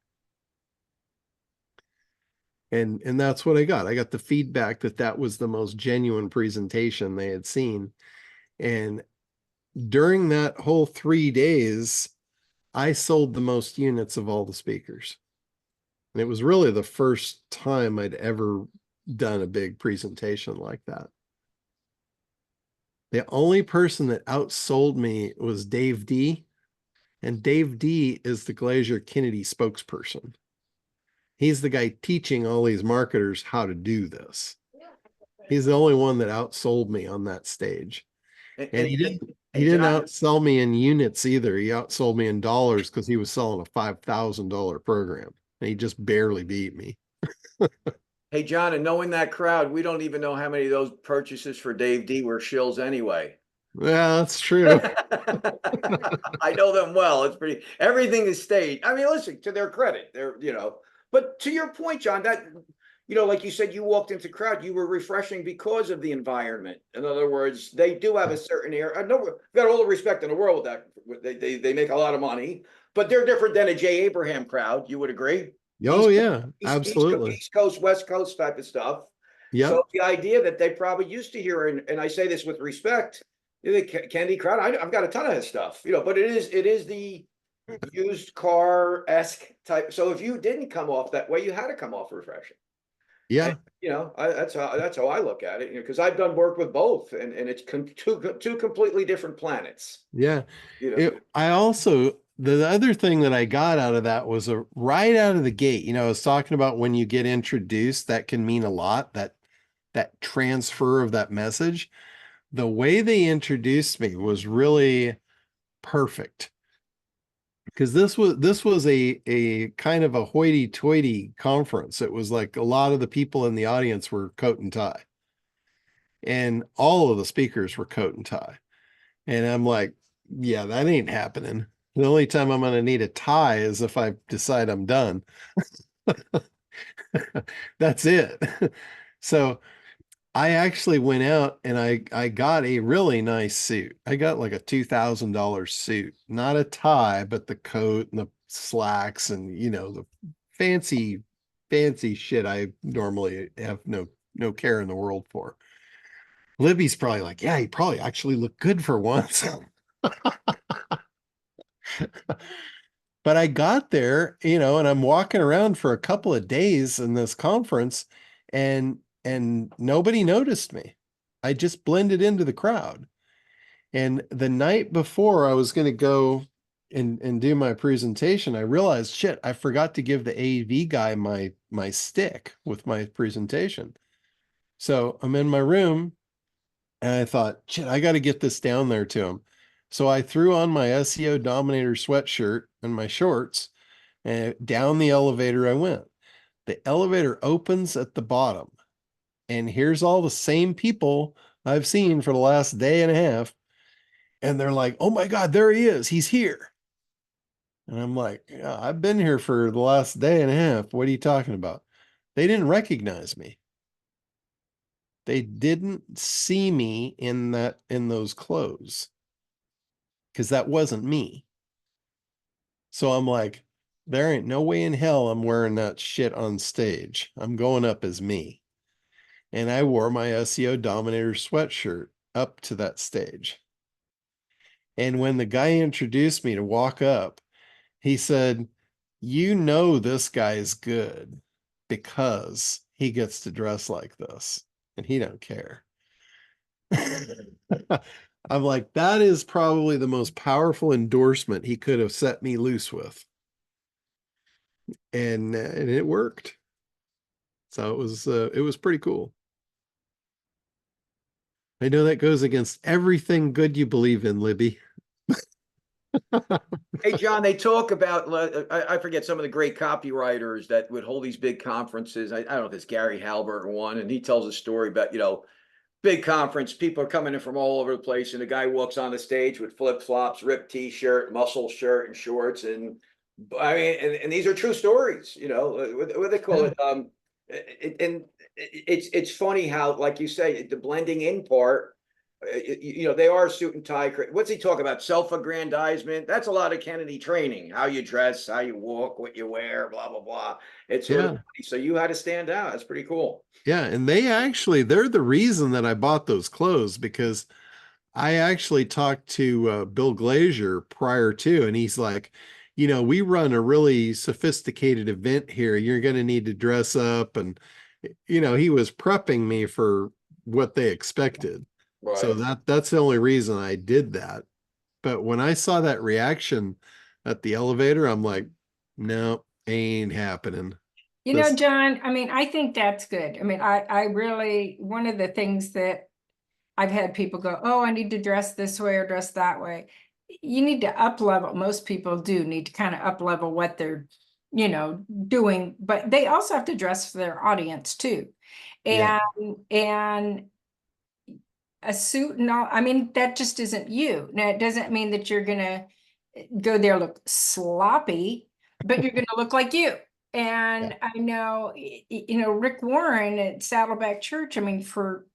And that's what I got. I got the feedback that was the most genuine presentation they had seen. And during that whole 3 days, I sold the most units of all the speakers. And it was really the first time I'd ever done a big presentation like that. The only person that outsold me was Dave D. And Dave D is the Glacier Kennedy spokesperson. He's the guy teaching all these marketers how to do this. He's the only one that outsold me on that stage. And he didn't outsell me in units either. He outsold me in dollars because he was selling a $5,000 program. And he just barely beat me. Hey, John, and knowing that crowd, we don't even know how many of those purchases for Dave D were shills anyway. Yeah, that's true. I know them well. It's pretty, everything is staged. I mean, listen, to their credit, but to your point, John, that, like you said, you walked into crowd, you were refreshing because of the environment. In other words, they do have a certain air. I know we've got all the respect in the world that they make a lot of money, but they're different than a Jay Abraham crowd. You would agree? Oh, yeah, absolutely. East Coast, West Coast type of stuff. Yeah. So the idea that they probably used to hear, and I say this with respect, the Kennedy crowd, I've got a ton of his stuff, but it is the used car-esque type. So if you didn't come off that way, you had to come off refreshing. Yeah. And, that's how I look at it, because I've done work with both, and it's two completely different planets. Yeah. The other thing that I got out of that was right out of the gate, I was talking about when you get introduced, that can mean a lot, that transfer of that message. The way they introduced me was really perfect, because this was a kind of a hoity-toity conference. It was like a lot of the people in the audience were coat and tie, and all of the speakers were coat and tie. And I'm like, yeah, that ain't happening. The only time I'm going to need a tie is if I decide I'm done. That's it. So I actually went out and I got a really nice suit. I got like a $2,000 suit, not a tie, but the coat and the slacks and, the fancy shit I normally have no care in the world for. Libby's probably like, yeah, he probably actually looked good for once. But I got there, and I'm walking around for a couple of days in this conference, and nobody noticed me. I just blended into the crowd. And the night before I was going to go and do my presentation, I realized, shit, I forgot to give the AV guy my stick with my presentation. So I'm in my room and I thought, shit, I got to get this down there to him. So I threw on my SEO Dominator sweatshirt and my shorts, and down the elevator I went. The elevator opens at the bottom, and here's all the same people I've seen for the last day and a half. And they're like, oh my God, there he is. He's here. And I'm like, yeah, I've been here for the last day and a half. What are you talking about? They didn't recognize me. They didn't see me in those clothes, because that wasn't me. So I'm like, there ain't no way in hell I'm wearing that shit on stage. I'm going up as me. And I wore my SEO Dominator sweatshirt up to that stage. And when the guy introduced me to walk up, he said, you know, this guy's good because he gets to dress like this and he don't care. I'm like, that is probably the most powerful endorsement he could have set me loose with. And it worked. So it was pretty cool. I know that goes against everything good you believe in, Libby. Hey, John, they talk about, I forget some of the great copywriters that would hold these big conferences. I don't know if it's Gary Halbert or one, and he tells a story about, big conference, people are coming in from all over the place, and the guy walks on the stage with flip-flops, ripped t-shirt, muscle shirt, and shorts. And I mean, and these are true stories, what they call it. And it's funny how, like you say, the blending in part, they are suit and tie. What's he talk about? Self-aggrandizement. That's a lot of Kennedy training. How you dress, how you walk, what you wear, blah, blah, blah. It's sort of funny. So you had to stand out. That's pretty cool. Yeah. And they're the reason that I bought those clothes, because I actually talked to Bill Glazier prior to, and he's like, we run a really sophisticated event here. You're going to need to dress up. And, he was prepping me for what they expected. Right. So that's the only reason I did that. But when I saw that reaction at the elevator, I'm like, no, ain't happening. John, I mean, I think that's good. I mean, I really, one of the things that I've had people go, oh, I need to dress this way or dress that way. You need to up level. Most people do need to kind of up level what they're, doing, but they also have to dress for their audience too. And a suit and all, I mean, that just isn't you. Now, it doesn't mean that you're gonna go there look sloppy, but you're gonna look like you. And I know, Rick Warren at Saddleback Church, I mean, for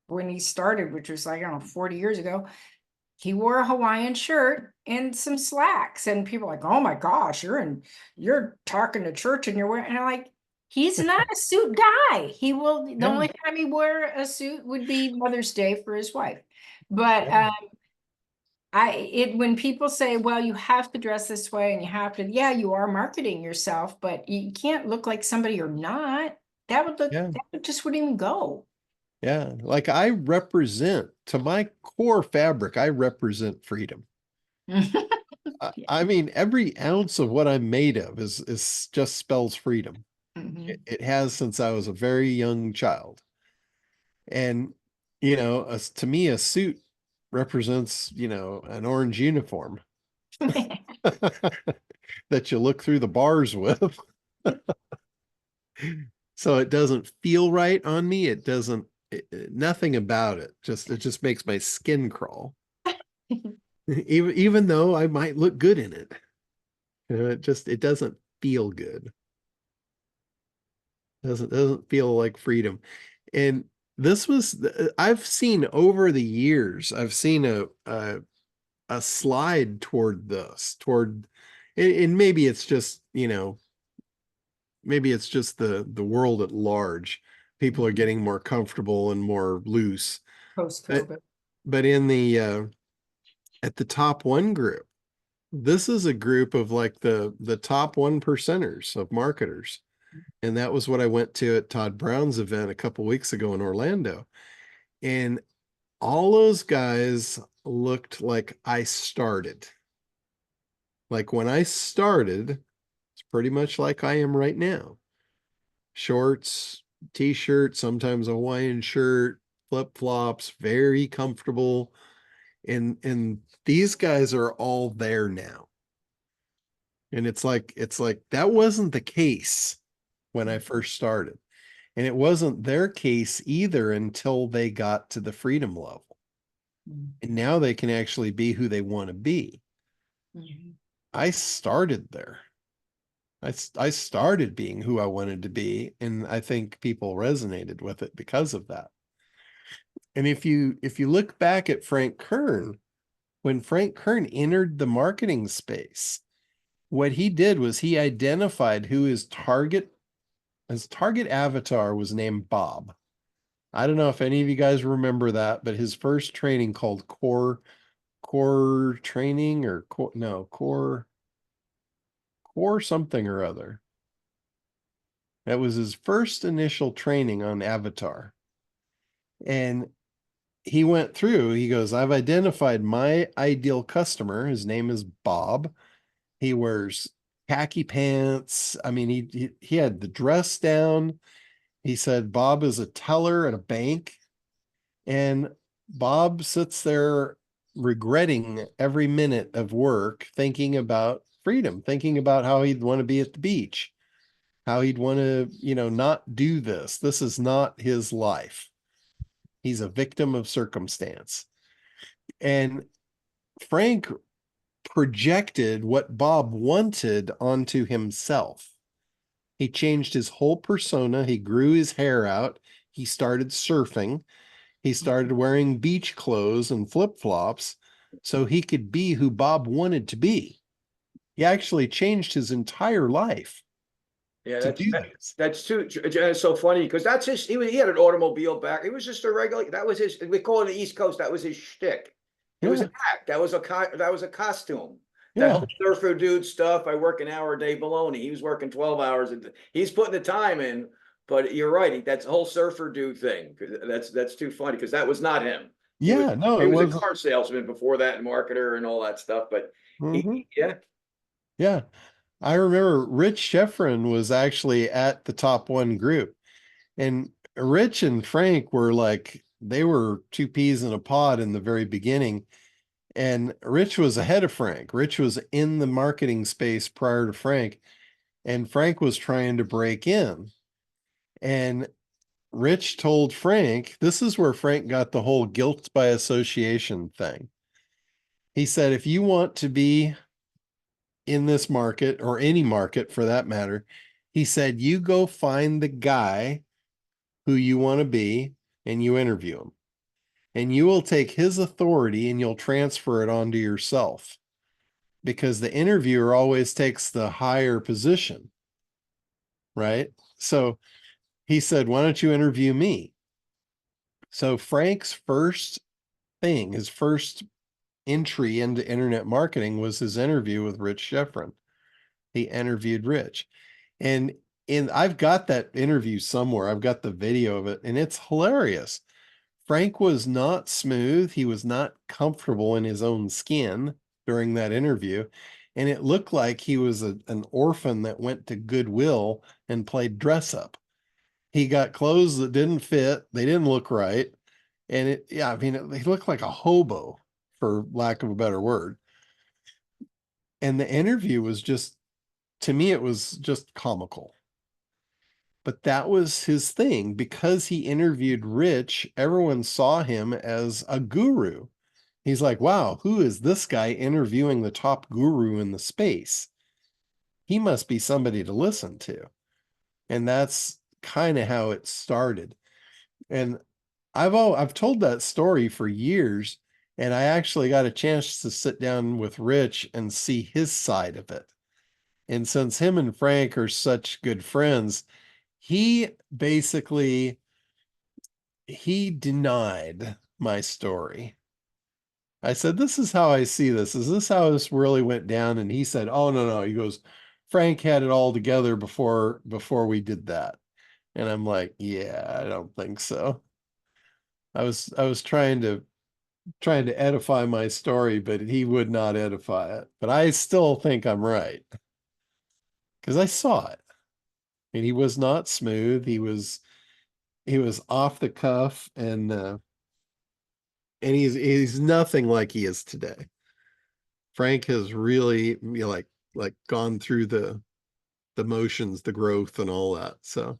when he started, which was like, I don't know, 40 years ago, he wore a Hawaiian shirt and some slacks. And people are like, oh my gosh, you're talking to church and you're wearing, and I'm like, he's not a suit guy. The only time he wore a suit would be Mother's Day for his wife. But when people say, well, you have to dress this way and you have to, yeah, you are marketing yourself, but you can't look like somebody you're not. That just wouldn't even go. Yeah. Like I represent, to my core fabric, I represent freedom. I mean, every ounce of what I'm made of is just spells freedom. It has since I was a very young child. And, to me, a suit represents, an orange uniform that you look through the bars with. So it doesn't feel right on me. It doesn't, nothing about it. It just makes my skin crawl. Even though I might look good in it. It doesn't feel good. Doesn't feel like freedom. And this was, I've seen over the years, I've seen a slide toward this, and maybe it's just, maybe it's just the world at large. People are getting more comfortable and more loose. Post-COVID. But in at the top one group, this is a group of like the top 1%ers of marketers. And that was what I went to at Todd Brown's event a couple weeks ago in Orlando. And all those guys looked like I started. Like when I started, it's pretty much like I am right now. Shorts, t-shirt, sometimes a Hawaiian shirt, flip-flops, very comfortable. And these guys are all there now. And it's like that wasn't the case when I first started. And it wasn't their case either until they got to the freedom level. And now they can actually be who they want to be. I started there. I started being who I wanted to be, and I think people resonated with it because of that. And if you look back at Frank Kern, when Frank Kern entered the marketing space, what he did was he identified who his target avatar was named Bob. I don't know if any of you guys remember that, but his first training called core training or core something or other. That was his first initial training on Avatar. And he went through, he goes, I've identified my ideal customer. His name is Bob. He wears khaki pants. I mean, he had the dress down. He said Bob is a teller at a bank. And Bob sits there regretting every minute of work, thinking about freedom, thinking about how he'd want to be at the beach, how he'd want to, not do this. This is not his life. He's a victim of circumstance. And Frank projected what Bob wanted onto himself. He changed his whole persona. He grew his hair out. He started surfing. He started wearing beach clothes and flip-flops so he could be who Bob wanted to be. He actually changed his entire life. Yeah, to do this. that's too. It's so funny because that's his. He had an automobile back. He was just a regular. That was his. We call it the East Coast. That was his shtick. It was Yeah. an act. That was a costume. That Yeah. whole surfer dude stuff. I work an hour a day baloney. He was working 12 hours. He's putting the time in. But you're right. That's a whole surfer dude thing. That's too funny because that was not him. Yeah. No, He it was a wasn't. car salesman before that, and marketer and all that stuff. But yeah. Yeah. I remember Rich Sheffrin was actually at the top one group, and Rich and Frank were like, they were two peas in a pod in the very beginning. And Rich was ahead of Frank. Rich was in the marketing space prior to Frank, and Frank was trying to break in. And Rich told Frank, this is where Frank got the whole guilt by association thing. He said, if you want to be in this market or any market for that matter, he said, you go find the guy who you want to be and you interview him. And you will take his authority and you'll transfer it onto yourself, because the interviewer always takes the higher position, right? So he said, why don't you interview me? So Frank's first thing, his first entry into internet marketing was his interview with Rich Sheffrin. He interviewed Rich. And I've got that interview somewhere. I've got the video of it, and it's hilarious. Frank was not smooth. He was not comfortable in his own skin during that interview. And it looked like he was an orphan that went to Goodwill and played dress up. He got clothes that didn't fit. They didn't look right. And he looked like a hobo, for lack of a better word. And the interview was just, to me, it was just comical. But that was his thing. Because he interviewed Rich, everyone saw him as a guru. He's like, wow, who is this guy interviewing the top guru in the space? He must be somebody to listen to. And that's kind of how it started. And I've told that story for years, and I actually got a chance to sit down with Rich and see his side of it. And since him and Frank are such good friends, he basically denied my story. I said, this is how I see this. Is this how this really went down? And he said, oh, no. He goes, Frank had it all together before we did that. And I'm like, yeah, I don't think so. I was trying to trying to edify my story, but he would not edify it. But I still think I'm right because I saw it, and he was not smooth. He was off the cuff, and he's nothing like he is today. Frank has really, you know, like gone through the motions, the growth, and all that. So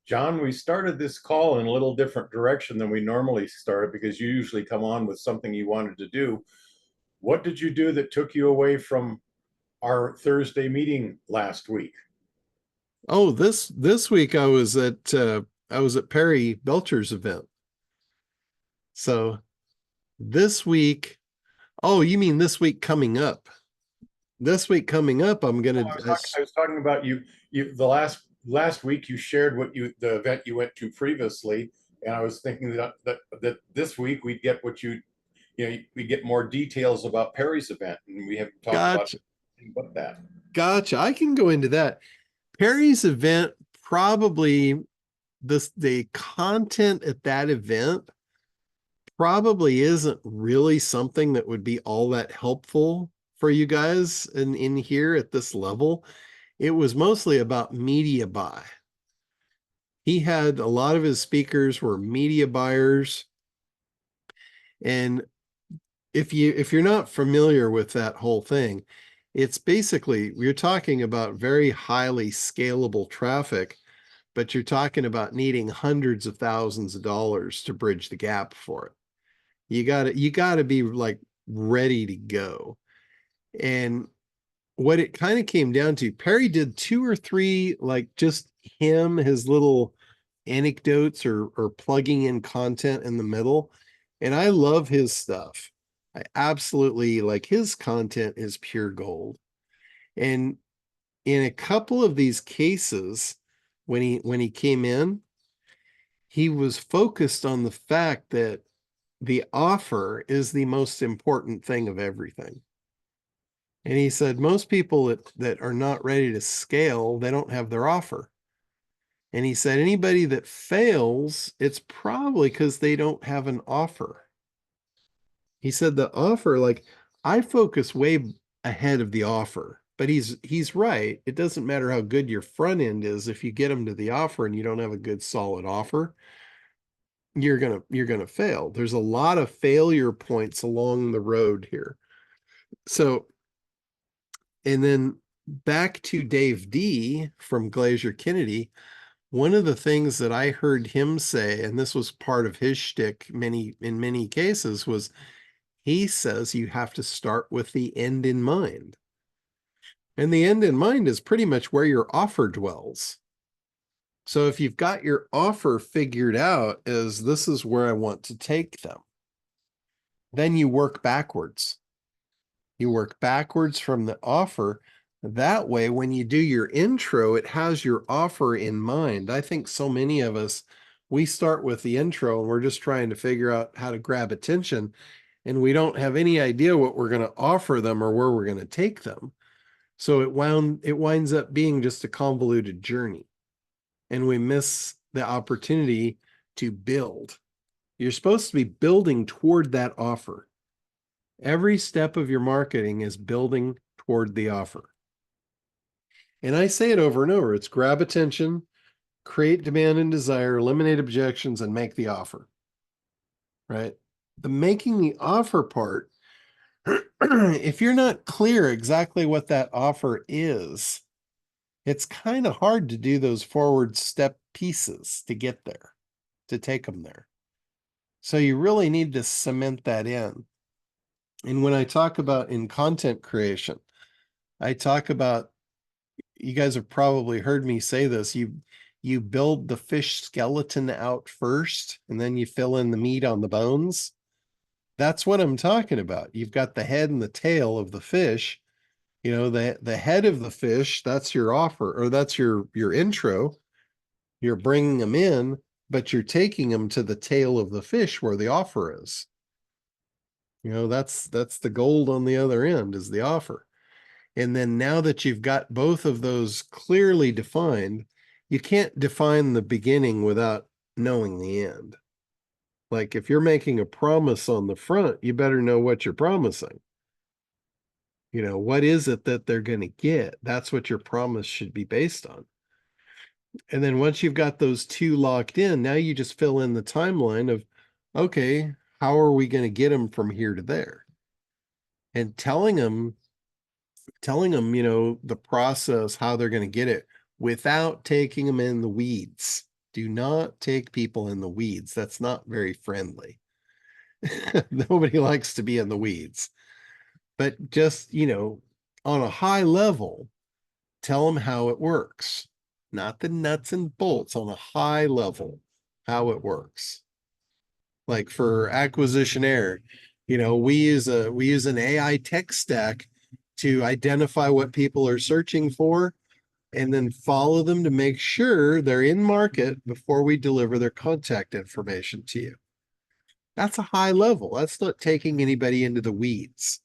John, we started this call in a little different direction than we normally start because you usually come on with something you wanted to do. What did you do that took you away from our Thursday meeting last week? oh, this week I was at Perry Belcher's event. So this week, oh, you mean this week coming up? This week coming up, I'm gonna. I was talking about you. The last week you shared the event you went to previously, and I was thinking that this week we'd get we get more details about Perry's event, and we haven't talked about anything but that. Gotcha. I can go into that. Perry's event, probably the content at that event probably isn't really something that would be all that helpful for you guys in here at this level. It was mostly about media buy. He had a lot of his speakers were media buyers. And if you're not familiar with that whole thing, it's basically you're talking about very highly scalable traffic, but you're talking about needing hundreds of thousands of dollars to bridge the gap for it. You got to be like ready to go. And what it kind of came down to, Perry did 2 or 3, like just his little anecdotes or plugging in content in the middle. And I love his stuff. I absolutely like his content is pure gold. And in a couple of these cases, when he came in, he was focused on the fact that the offer is the most important thing of everything. And he said most people that are not ready to scale, they don't have their offer. And he said anybody that fails, it's probably because they don't have an offer. He said the offer, like I focus way ahead of the offer, but he's right. It doesn't matter how good your front end is. If you get them to the offer and you don't have a good solid offer, you're gonna fail. There's a lot of failure points along the road here. So, and then back to Dave D from Glacier Kennedy, one of the things that I heard him say, and this was part of his shtick in many cases, was he says you have to start with the end in mind. And the end in mind is pretty much where your offer dwells. So if you've got your offer figured out as this is where I want to take them, then you work backwards. You work backwards from the offer. That way, when you do your intro, it has your offer in mind. I think so many of us, we start with the intro and we're just trying to figure out how to grab attention, and we don't have any idea what we're going to offer them or where we're going to take them. So it winds up being just a convoluted journey, and we miss the opportunity to build. You're supposed to be building toward that offer. Every step of your marketing is building toward the offer. And I say it over and over. It's grab attention, create demand and desire, eliminate objections, and make the offer. Right? The making the offer part, if you're not clear exactly what that offer is, it's kind of hard to do those forward step pieces to get there, to take them there. So you really need to cement that in. And when I talk about in content creation, I talk about, you guys have probably heard me say this, you build the fish skeleton out first, and then you fill in the meat on the bones. That's what I'm talking about. You've got the head and the tail of the fish. You know, the head of the fish, that's your offer, or that's your intro. You're bringing them in, but you're taking them to the tail of the fish where the offer is. You know, that's the gold on the other end is the offer. And then now that you've got both of those clearly defined, you can't define the beginning without knowing the end. Like if you're making a promise on the front, you better know what you're promising. You know, what is it that they're going to get? That's what your promise should be based on. And then once you've got those two locked in, now you just fill in the timeline of, okay, how are we going to get them from here to there? And telling them, you know, the process, how they're going to get it without taking them in the weeds. Do not take people in the weeds. That's not very friendly. Nobody likes to be in the weeds. But just, you know, on a high level, tell them how it works, not the nuts and bolts, on a high level, how it works. Like for acquisitionaire, you know, we use an AI tech stack to identify what people are searching for and then follow them to make sure they're in market before we deliver their contact information to you. That's a high level. That's not taking anybody into the weeds.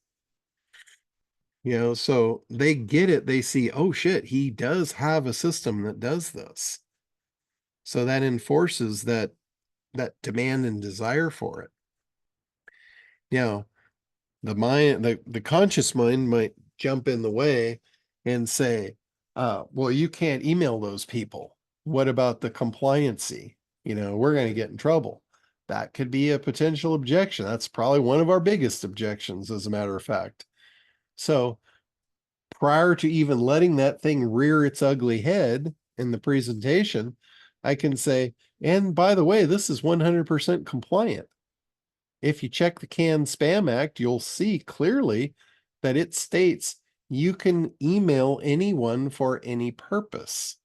You know, so they get it. They see, oh shit, he does have a system that does this. So that enforces that demand and desire for it. Now, the conscious mind might jump in the way and say, well, you can't email those people. What about the compliancy? You know, we're going to get in trouble. That could be a potential objection. That's probably one of our biggest objections, as a matter of fact. So prior to even letting that thing rear its ugly head in the presentation, I can say, and by the way, this is 100% compliant. If you check the CAN Spam Act, you'll see clearly that it states you can email anyone for any purpose,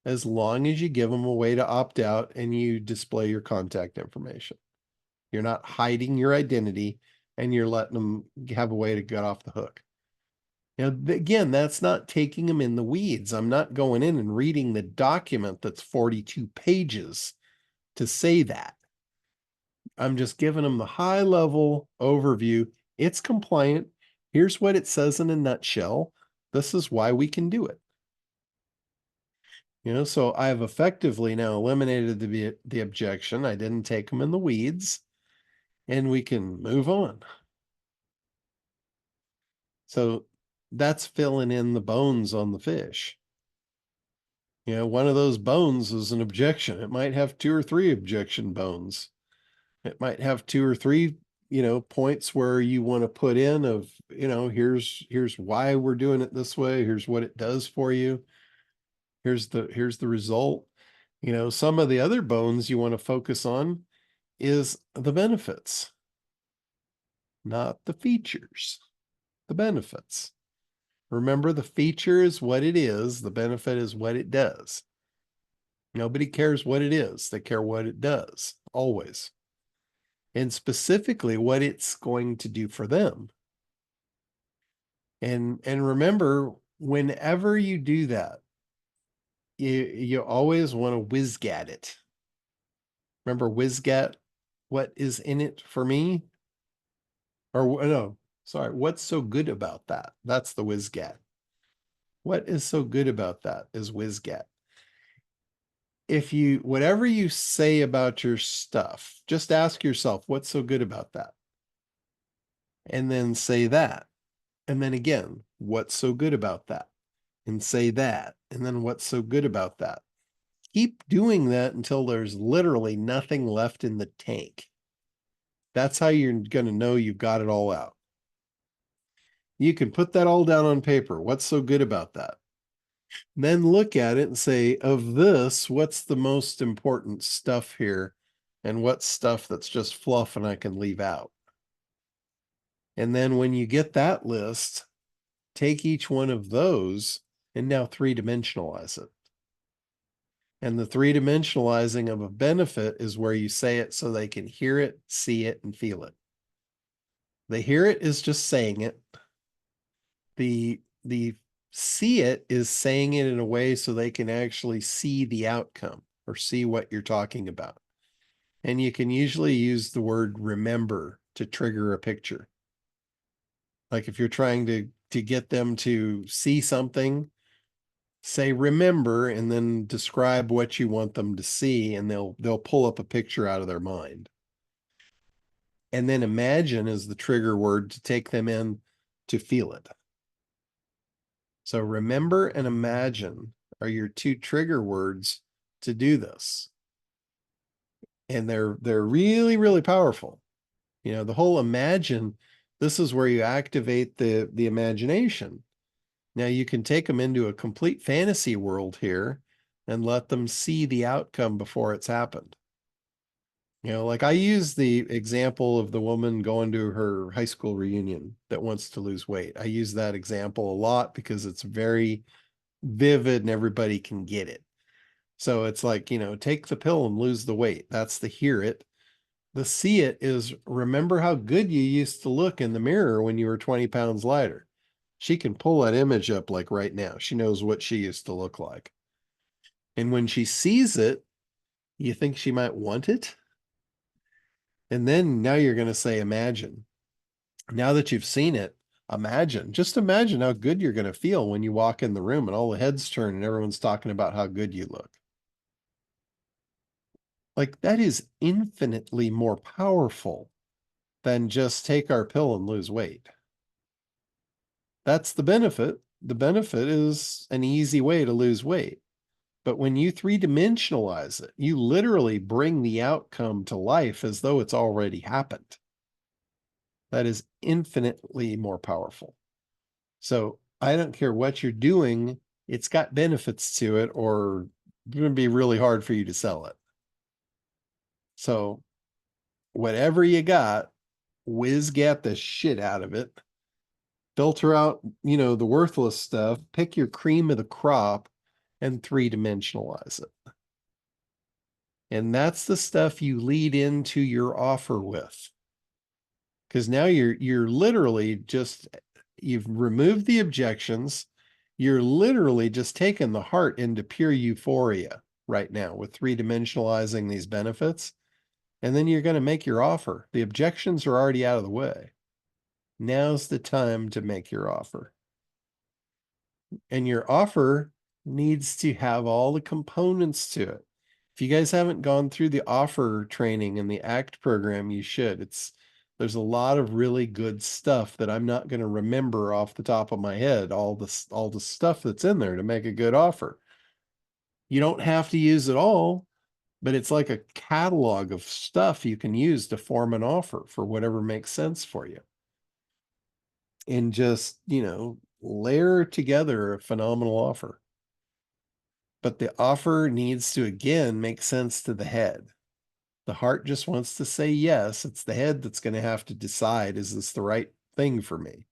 as long as you give them a way to opt out and you display your contact information. You're not hiding your identity and you're letting them have a way to get off the hook. Now, again, that's not taking them in the weeds. I'm not going in and reading the document that's 42 pages to say that. I'm just giving them the high level overview. It's compliant. Here's what it says in a nutshell. This is why we can do it. You know, so I've effectively now eliminated the objection. I didn't take them in the weeds, and we can move on. So that's filling in the bones on the fish. You know, one of those bones is an objection. It might have 2 or 3 objection bones. It might have 2 or 3, you know, points where you want to put in of, you know, here's why we're doing it this way. Here's what it does for you. Here's the result. You know, some of the other bones you want to focus on is the benefits, not the features, the benefits. Remember, the feature is what it is. The benefit is what it does. Nobody cares what it is. They care what it does, always. And specifically what it's going to do for them. And remember, whenever you do that, you always want to WYSGAT it. Remember WYSGAT, what is in it for me? Or no, sorry, what's so good about that? That's the WYSGAT. What is so good about that is WYSGAT. If you, whatever you say about your stuff, just ask yourself, what's so good about that? And then say that. And then again, what's so good about that? And say that. And then what's so good about that? Keep doing that until there's literally nothing left in the tank. That's how you're going to know you've got it all out. You can put that all down on paper. What's so good about that? Then look at it and say, of this, what's the most important stuff here? And what's stuff that's just fluff and I can leave out? And then when you get that list, take each one of those and now 3-dimensionalize it. And the 3-dimensionalizing of a benefit is where you say it so they can hear it, see it, and feel it. The hear it is just saying it. The see it is saying it in a way so they can actually see the outcome or see what you're talking about. And you can usually use the word remember to trigger a picture. Like if you're trying to get them to see something, say remember and then describe what you want them to see, and they'll pull up a picture out of their mind. And then imagine is the trigger word to take them in to feel it. So remember and imagine are your two trigger words to do this. And they're really, really powerful. You know, the whole imagine, this is where you activate the imagination. Now you can take them into a complete fantasy world here and let them see the outcome before it's happened. You know, like I use the example of the woman going to her high school reunion that wants to lose weight. I use that example a lot because it's very vivid and everybody can get it. So it's like, you know, take the pill and lose the weight. That's the hear it. The see it is remember how good you used to look in the mirror when you were 20 pounds lighter. She can pull that image up like right now. She knows what she used to look like. And when she sees it, you think she might want it? And then now you're going to say, imagine. Now that you've seen it, imagine. Just imagine how good you're going to feel when you walk in the room and all the heads turn and everyone's talking about how good you look. Like that is infinitely more powerful than just take our pill and lose weight. That's the benefit. The benefit is an easy way to lose weight. But when you three-dimensionalize it, you literally bring the outcome to life as though it's already happened. That is infinitely more powerful. So I don't care what you're doing, it's got benefits to it, or it's going to be really hard for you to sell it. So whatever you got, whiz get the shit out of it. Filter out, you know, the worthless stuff, pick your cream of the crop and three-dimensionalize it. And that's the stuff you lead into your offer with. Because now you're literally just, you've removed the objections. You're literally just taking the heart into pure euphoria right now with three-dimensionalizing these benefits. And then you're going to make your offer. The objections are already out of the way. Now's the time to make your offer. And your offer needs to have all the components to it. If you guys haven't gone through the offer training and the ACT program, you should. There's a lot of really good stuff that I'm not going to remember off the top of my head, all the stuff that's in there to make a good offer. You don't have to use it all, but it's like a catalog of stuff you can use to form an offer for whatever makes sense for you. And just, you know, layer together a phenomenal offer. But the offer needs to, again, make sense to the head. The heart just wants to say yes. It's the head that's going to have to decide, is this the right thing for me?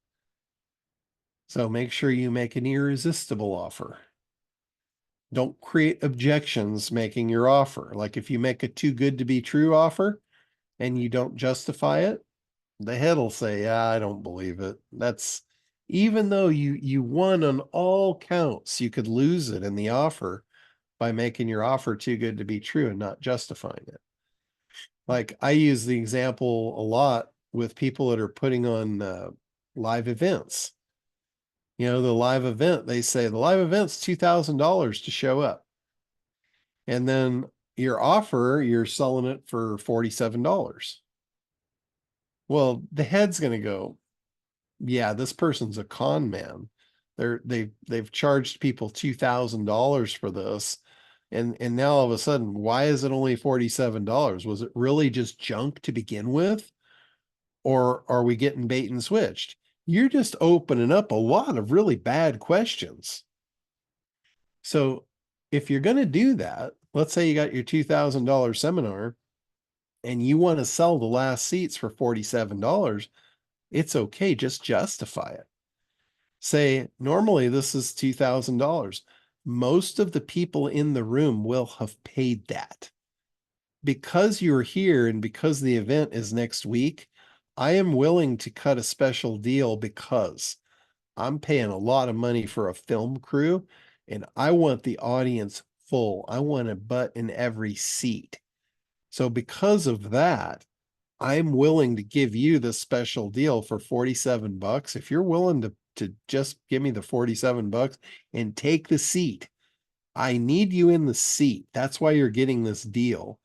So make sure you make an irresistible offer. Don't create objections making your offer. Like if you make a too good to be true offer and you don't justify it, the head will say, yeah, I don't believe it. That's, even though you won on all counts, you could lose it in the offer by making your offer too good to be true and not justifying it. Like I use the example a lot with people that are putting on live events. You know, the live event, they say the live event's $2,000 to show up. And then your offer, you're selling it for $47. Well, the head's going to go, yeah, this person's a con man. They've charged people $2,000 for this. And now all of a sudden, why is it only $47? Was it really just junk to begin with? Or are we getting bait and switched? You're just opening up a lot of really bad questions. So if you're going to do that, let's say you got your $2,000 seminar and you want to sell the last seats for $47, it's okay. Just justify it. Say, normally this is $2,000. Most of the people in the room will have paid that. Because you're here and because the event is next week, I am willing to cut a special deal because I'm paying a lot of money for a film crew and I want the audience full. I want a butt in every seat. So because of that, I'm willing to give you this special deal for $47. If you're willing to just give me the $47 and take the seat, I need you in the seat. That's why you're getting this deal.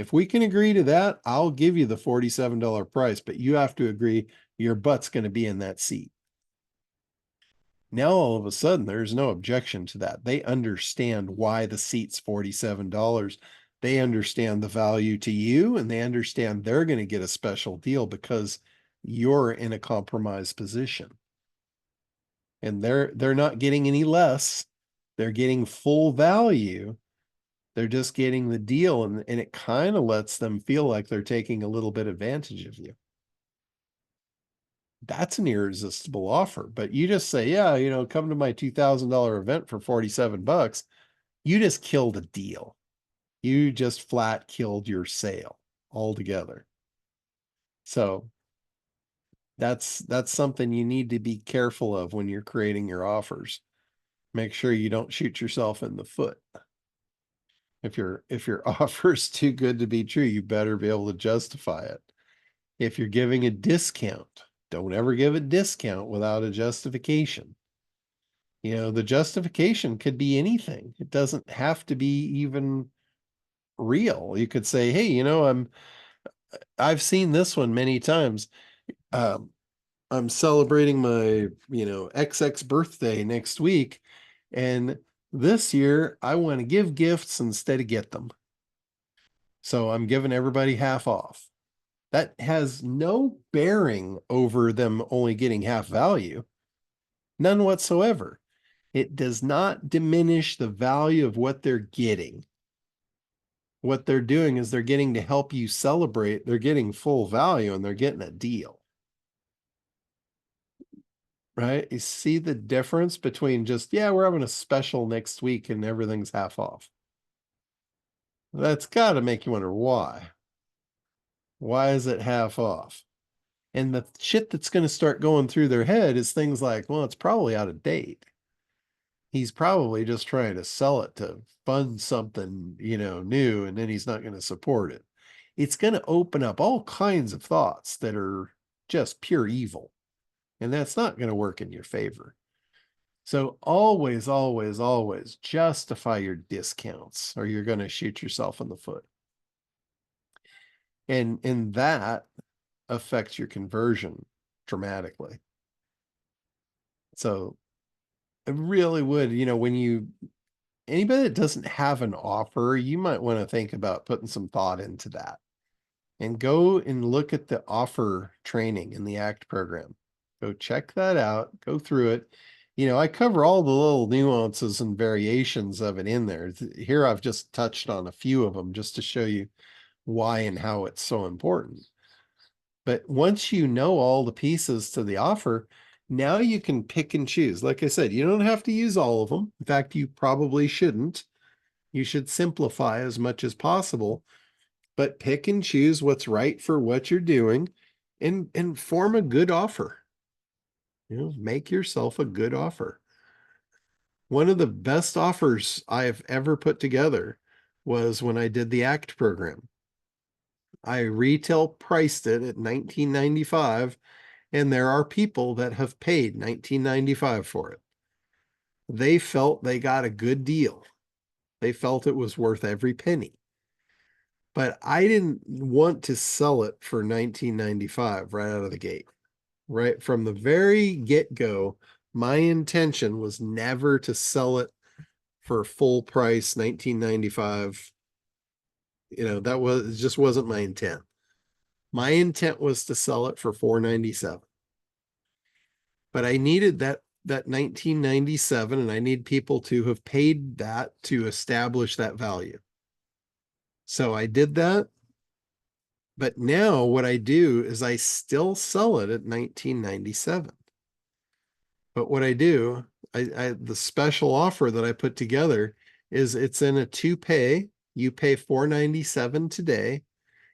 If we can agree to that, I'll give you the $47 price, but you have to agree your butt's going to be in that seat. Now, all of a sudden, there's no objection to that. They understand why the seat's $47. They understand the value to you, and they understand they're going to get a special deal because you're in a compromised position. And they're not getting any less. They're getting full value. They're just getting the deal, and it kind of lets them feel like they're taking a little bit advantage of you. That's an irresistible offer. But you just say, yeah, come to my $2,000 event for $47. You just killed a deal. You just flat killed your sale altogether. So that's something you need to be careful of when you're creating your offers. Make sure you don't shoot yourself in the foot. If your offer is too good to be true, you better be able to justify it. If you're giving a discount, don't ever give a discount without a justification. The justification could be anything. It doesn't have to be even real. You could say, hey, I've seen this one many times. I'm celebrating my, XX birthday next week. And this year I want to give gifts instead of get them. So I'm giving everybody half off. That has no bearing over them only getting half value. None whatsoever. It does not diminish the value of what they're getting. What they're doing is they're getting to help you celebrate. They're getting full value and they're getting a deal. Right? You see the difference between just, yeah, we're having a special next week and everything's half off. That's got to make you wonder why. Why is it half off? And the shit that's going to start going through their head is things like, well, it's probably out of date. He's probably just trying to sell it to fund something, new, and then he's not going to support it. It's going to open up all kinds of thoughts that are just pure evil. And that's not going to work in your favor. So always, always, always justify your discounts or you're going to shoot yourself in the foot. And that affects your conversion dramatically. So it really would, when anybody that doesn't have an offer, you might want to think about putting some thought into that and go and look at the offer training in the ACT program. Go check that out, go through it. I cover all the little nuances and variations of it in there. Here I've just touched on a few of them just to show you why and how it's so important. But once you know all the pieces to the offer, now you can pick and choose. Like I said, you don't have to use all of them. In fact, you probably shouldn't. You should simplify as much as possible, but pick and choose what's right for what you're doing and form a good offer. Make yourself a good offer. One of the best offers I have ever put together was when I did the ACT program. I retail priced it at $19.95, and there are people that have paid $19.95 for it. They felt they got a good deal. They felt it was worth every penny. But I didn't want to sell it for $19.95 right out of the gate. Right from the very get-go, my intention was never to sell it for full price $19.95. That just wasn't my intent. My intent was to sell it for $4.97. But I needed that $19.97, and I need people to have paid that to establish that value. So I did that. But now what I do is I still sell it at $19.97. But what I do, the special offer that I put together is it's in a 2-pay. You pay $4.97 today,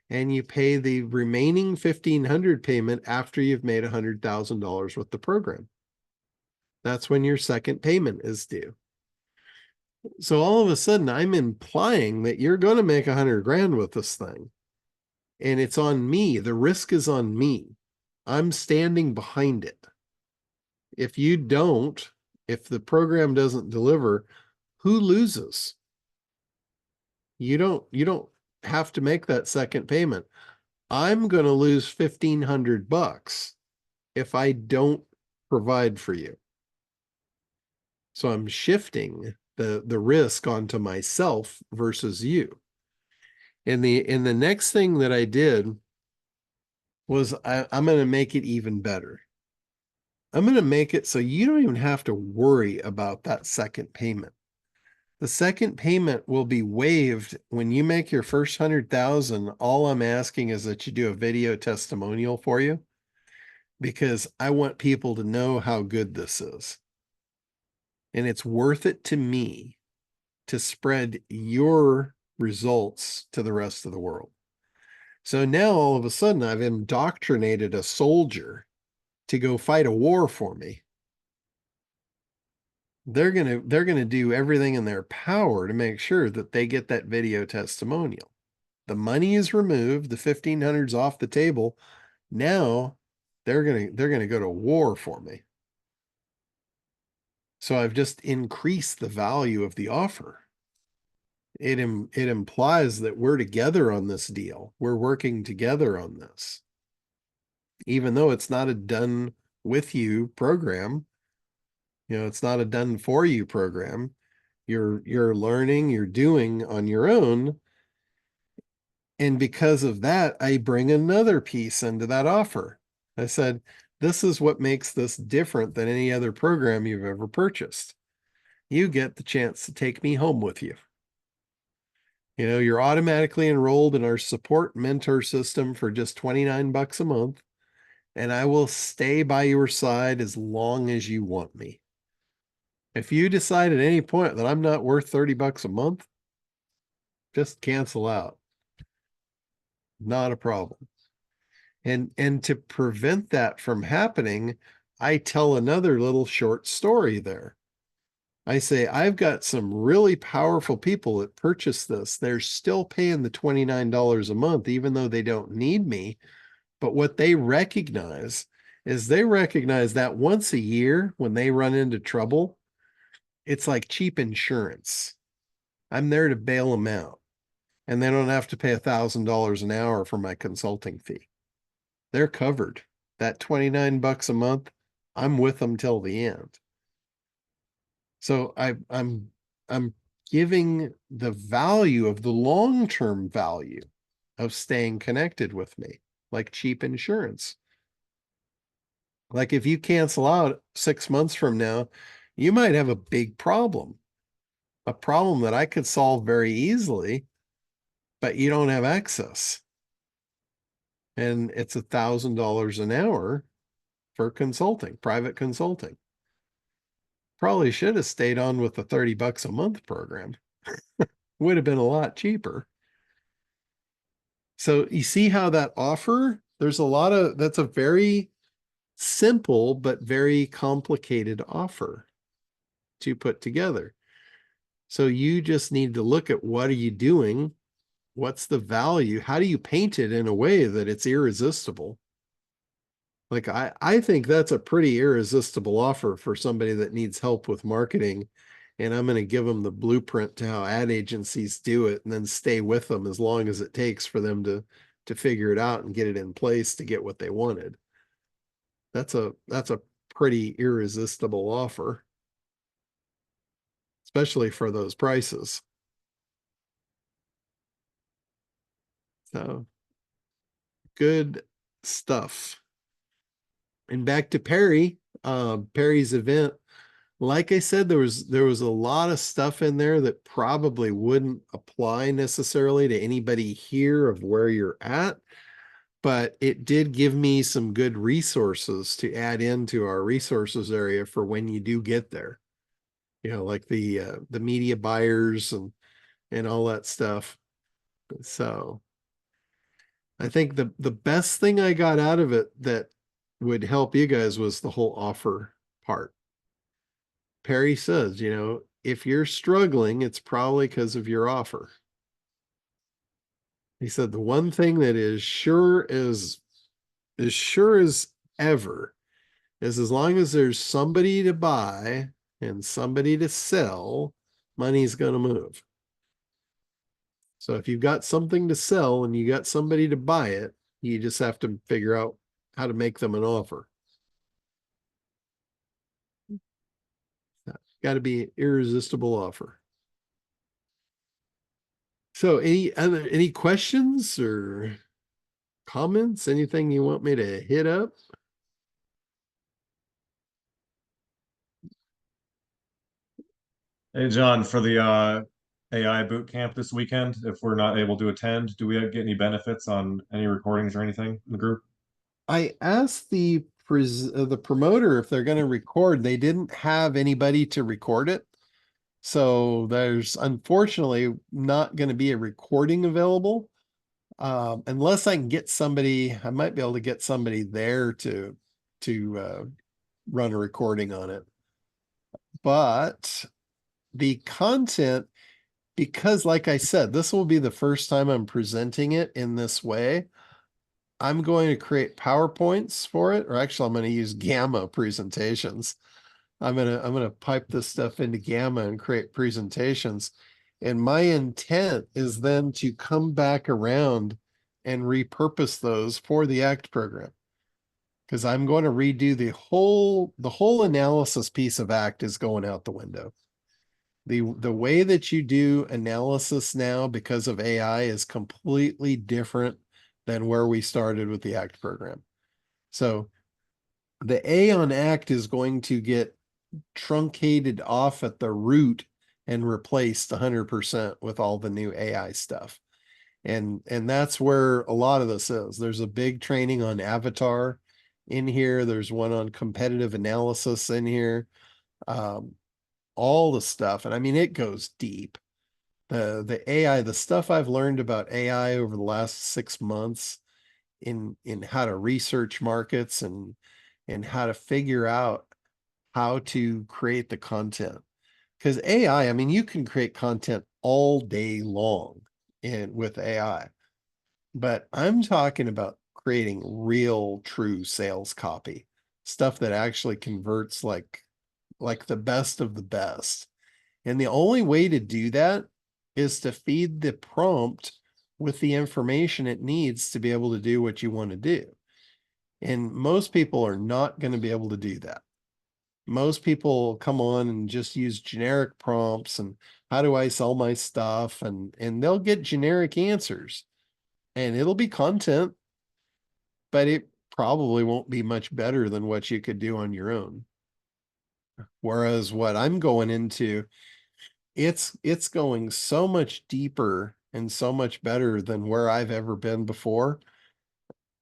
and you pay the remaining $1,500 payment after you've made $100,000 with the program. That's when your second payment is due. So all of a sudden, I'm implying that you're going to make $100,000 with this thing. And it's on me. The risk is on me. I'm standing behind it. If the program doesn't deliver, who loses? You don't have to make that second payment. I'm going to lose $1,500 if I don't provide for you. So I'm shifting the risk onto myself versus you. And the next thing that I did was I'm going to make it even better. I'm going to make it so you don't even have to worry about that second payment. The second payment will be waived when you make your first 100,000. All I'm asking is that you do a video testimonial for you, because I want people to know how good this is. And it's worth it to me to spread your results to the rest of the world. So now all of a sudden I've indoctrinated a soldier to go fight a war for me. They're going to do everything in their power to make sure that they get that video testimonial. The money is removed, the 1,500's off the table. Now they're going to go to war for me. So I've just increased the value of the offer. It implies that we're together on this deal. We're working together on this. Even though it's not a done with you program, it's not a done for you program. You're learning, you're doing on your own. And because of that, I bring another piece into that offer. I said, this is what makes this different than any other program you've ever purchased. You get the chance to take me home with you. You're automatically enrolled in our support mentor system for just $29 a month, and I will stay by your side as long as you want me. If you decide at any point that I'm not worth $30 a month, just cancel out. Not a problem. And to prevent that from happening, I tell another little short story there. I say, I've got some really powerful people that purchase this. They're still paying the $29 a month, even though they don't need me. But what they recognize is that once a year when they run into trouble, it's like cheap insurance. I'm there to bail them out, and they don't have to pay $1,000 an hour for my consulting fee. They're covered. That $29 a month, I'm with them till the end. So I'm giving the value of the long-term value of staying connected with me, like cheap insurance. Like if you cancel out 6 months from now, you might have a big problem, a problem that I could solve very easily, but you don't have access. And it's $1,000 an hour for consulting, private consulting. Probably should have stayed on with the $30 a month program. Would have been a lot cheaper. So you see how that offer, that's a very simple, but very complicated offer to put together. So you just need to look at, what are you doing? What's the value? How do you paint it in a way that it's irresistible? Like I think that's a pretty irresistible offer for somebody that needs help with marketing. And I'm going to give them the blueprint to how ad agencies do it, and then stay with them as long as it takes for them to figure it out and get it in place to get what they wanted. That's a pretty irresistible offer, especially for those prices. So good stuff. And back to Perry's event. Like I said, there was a lot of stuff in there that probably wouldn't apply necessarily to anybody here of where you're at, but it did give me some good resources to add into our resources area for when you do get there. Like the media buyers and all that stuff. So I think the best thing I got out of it that would help you guys was the whole offer part. Perry says, if you're struggling, it's probably because of your offer. He said the one thing that is sure as ever is, as long as there's somebody to buy and somebody to sell, money's going to move. So if you've got something to sell and you got somebody to buy it, you just have to figure out how to make them an offer. Got to be an irresistible offer. So any questions or comments? Anything you want me to hit up? Hey, John, for the AI boot camp this weekend, if we're not able to attend, do we get any benefits on any recordings or anything in the group? I asked the promoter if they're going to record. They didn't have anybody to record it. So there's unfortunately not going to be a recording available. Unless I can get somebody, I might be able to get somebody there to run a recording on it. But the content, because like I said, this will be the first time I'm presenting it in this way. I'm going to create PowerPoints for it, or actually I'm going to use Gamma presentations. I'm gonna pipe this stuff into Gamma and create presentations. And my intent is then to come back around and repurpose those for the ACT program. Because I'm going to redo the whole analysis piece of ACT is going out the window. The way that you do analysis now because of AI is completely different than where we started with the ACT program. So the A on ACT is going to get truncated off at the root and replaced 100% with all the new AI stuff. And that's where a lot of this is. There's a big training on avatar in here. There's one on competitive analysis in here. All the stuff. And I mean, it goes deep. The AI, the stuff I've learned about AI over the last 6 months in how to research markets and how to figure out how to create the content. Because AI, I mean, you can create content all day long with AI, but I'm talking about creating real, true sales copy, stuff that actually converts like the best of the best. And the only way to do that is to feed the prompt with the information it needs to be able to do what you want to do. And most people are not going to be able to do that. Most people come on and just use generic prompts and how do I sell my stuff? And they'll get generic answers and it'll be content, but it probably won't be much better than what you could do on your own. Whereas what I'm going into, it's going so much deeper and so much better than where I've ever been before.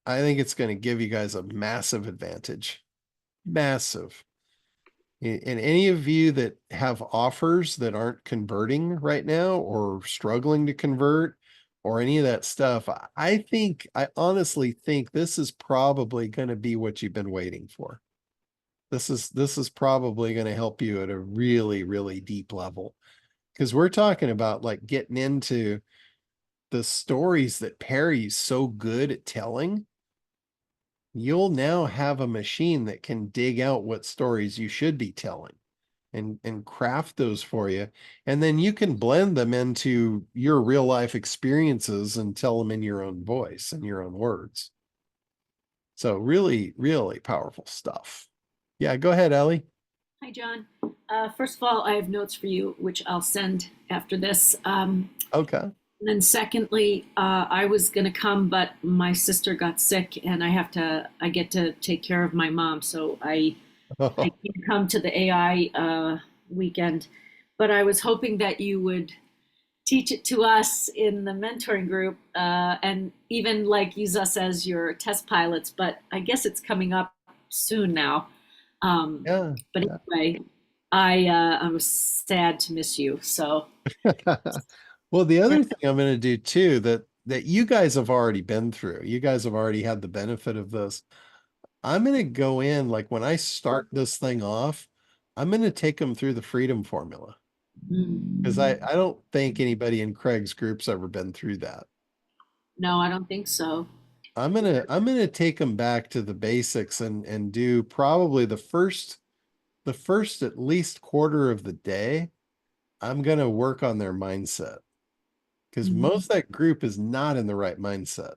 I think it's going to give you guys a massive advantage. Massive. And any of you that have offers that aren't converting right now or struggling to convert or any of that stuff, I honestly think this is probably going to be what you've been waiting for. This is probably going to help you at a really, really deep level. Because we're talking about like getting into the stories that Perry's so good at telling. You'll now have a machine that can dig out what stories you should be telling and craft those for you. And then you can blend them into your real life experiences and tell them in your own voice and your own words. So really, really powerful stuff. Yeah, go ahead, Ellie. Hi, John. First of all, I have notes for you, which I'll send after this. Okay. And then secondly, I was going to come, but my sister got sick and I get to take care of my mom. So I can't come to the AI weekend, but I was hoping that you would teach it to us in the mentoring group and even like use us as your test pilots. But I guess it's coming up soon now. Yeah. But anyway, I was sad to miss you. So Well, the other thing I'm going to do too that you guys have already been through. You guys have already had the benefit of this. I'm going to go in like when I start this thing off, I'm going to take them through the freedom formula because I don't think anybody in Craig's group's ever been through that. no, I don't think so. I'm gonna take them back to the basics and do probably the first at least quarter of the day. I'm gonna work on their mindset because Mhm. most of that group is not in the right mindset.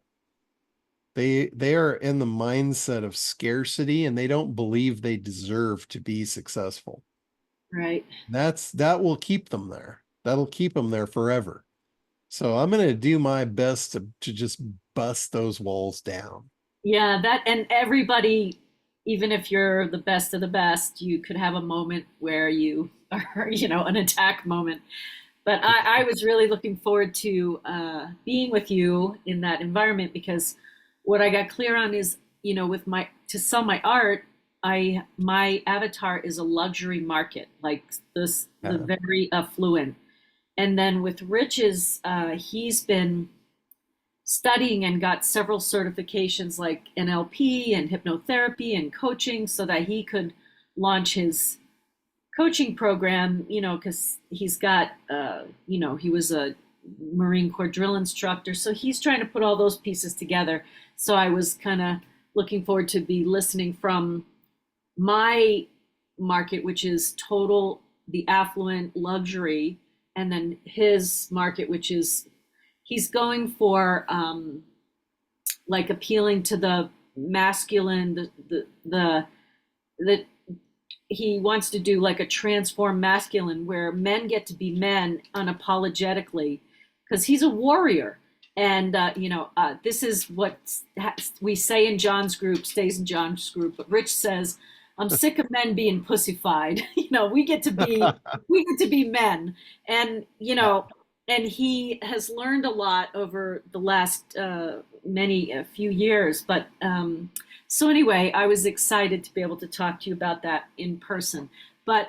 They are in the mindset of scarcity and they don't believe they deserve to be successful. Right. That will keep them there. That'll keep them there forever. So I'm going to do my best to just bust those walls down. Yeah, that and everybody, even if you're the best of the best, you could have a moment where you are, an attack moment. But I was really looking forward to being with you in that environment because what I got clear on is, with my to sell my art, my avatar is a luxury market, like this the Yeah. very affluent. And then with Rich's, he's been studying and got several certifications like NLP and hypnotherapy and coaching so that he could launch his coaching program, because he's got, he was a Marine Corps drill instructor. So he's trying to put all those pieces together. So I was kind of looking forward to be listening from my market, which is total, the affluent luxury, and then his market, which is he's going for like appealing to the masculine, the he wants to do like a transform masculine where men get to be men unapologetically because he's a warrior. And this is what we say in John's group, stays in John's group. But Rich says, "I'm sick of men being pussified. We get to be men." And and he has learned a lot over the last a few years. But so anyway, I was excited to be able to talk to you about that in person. But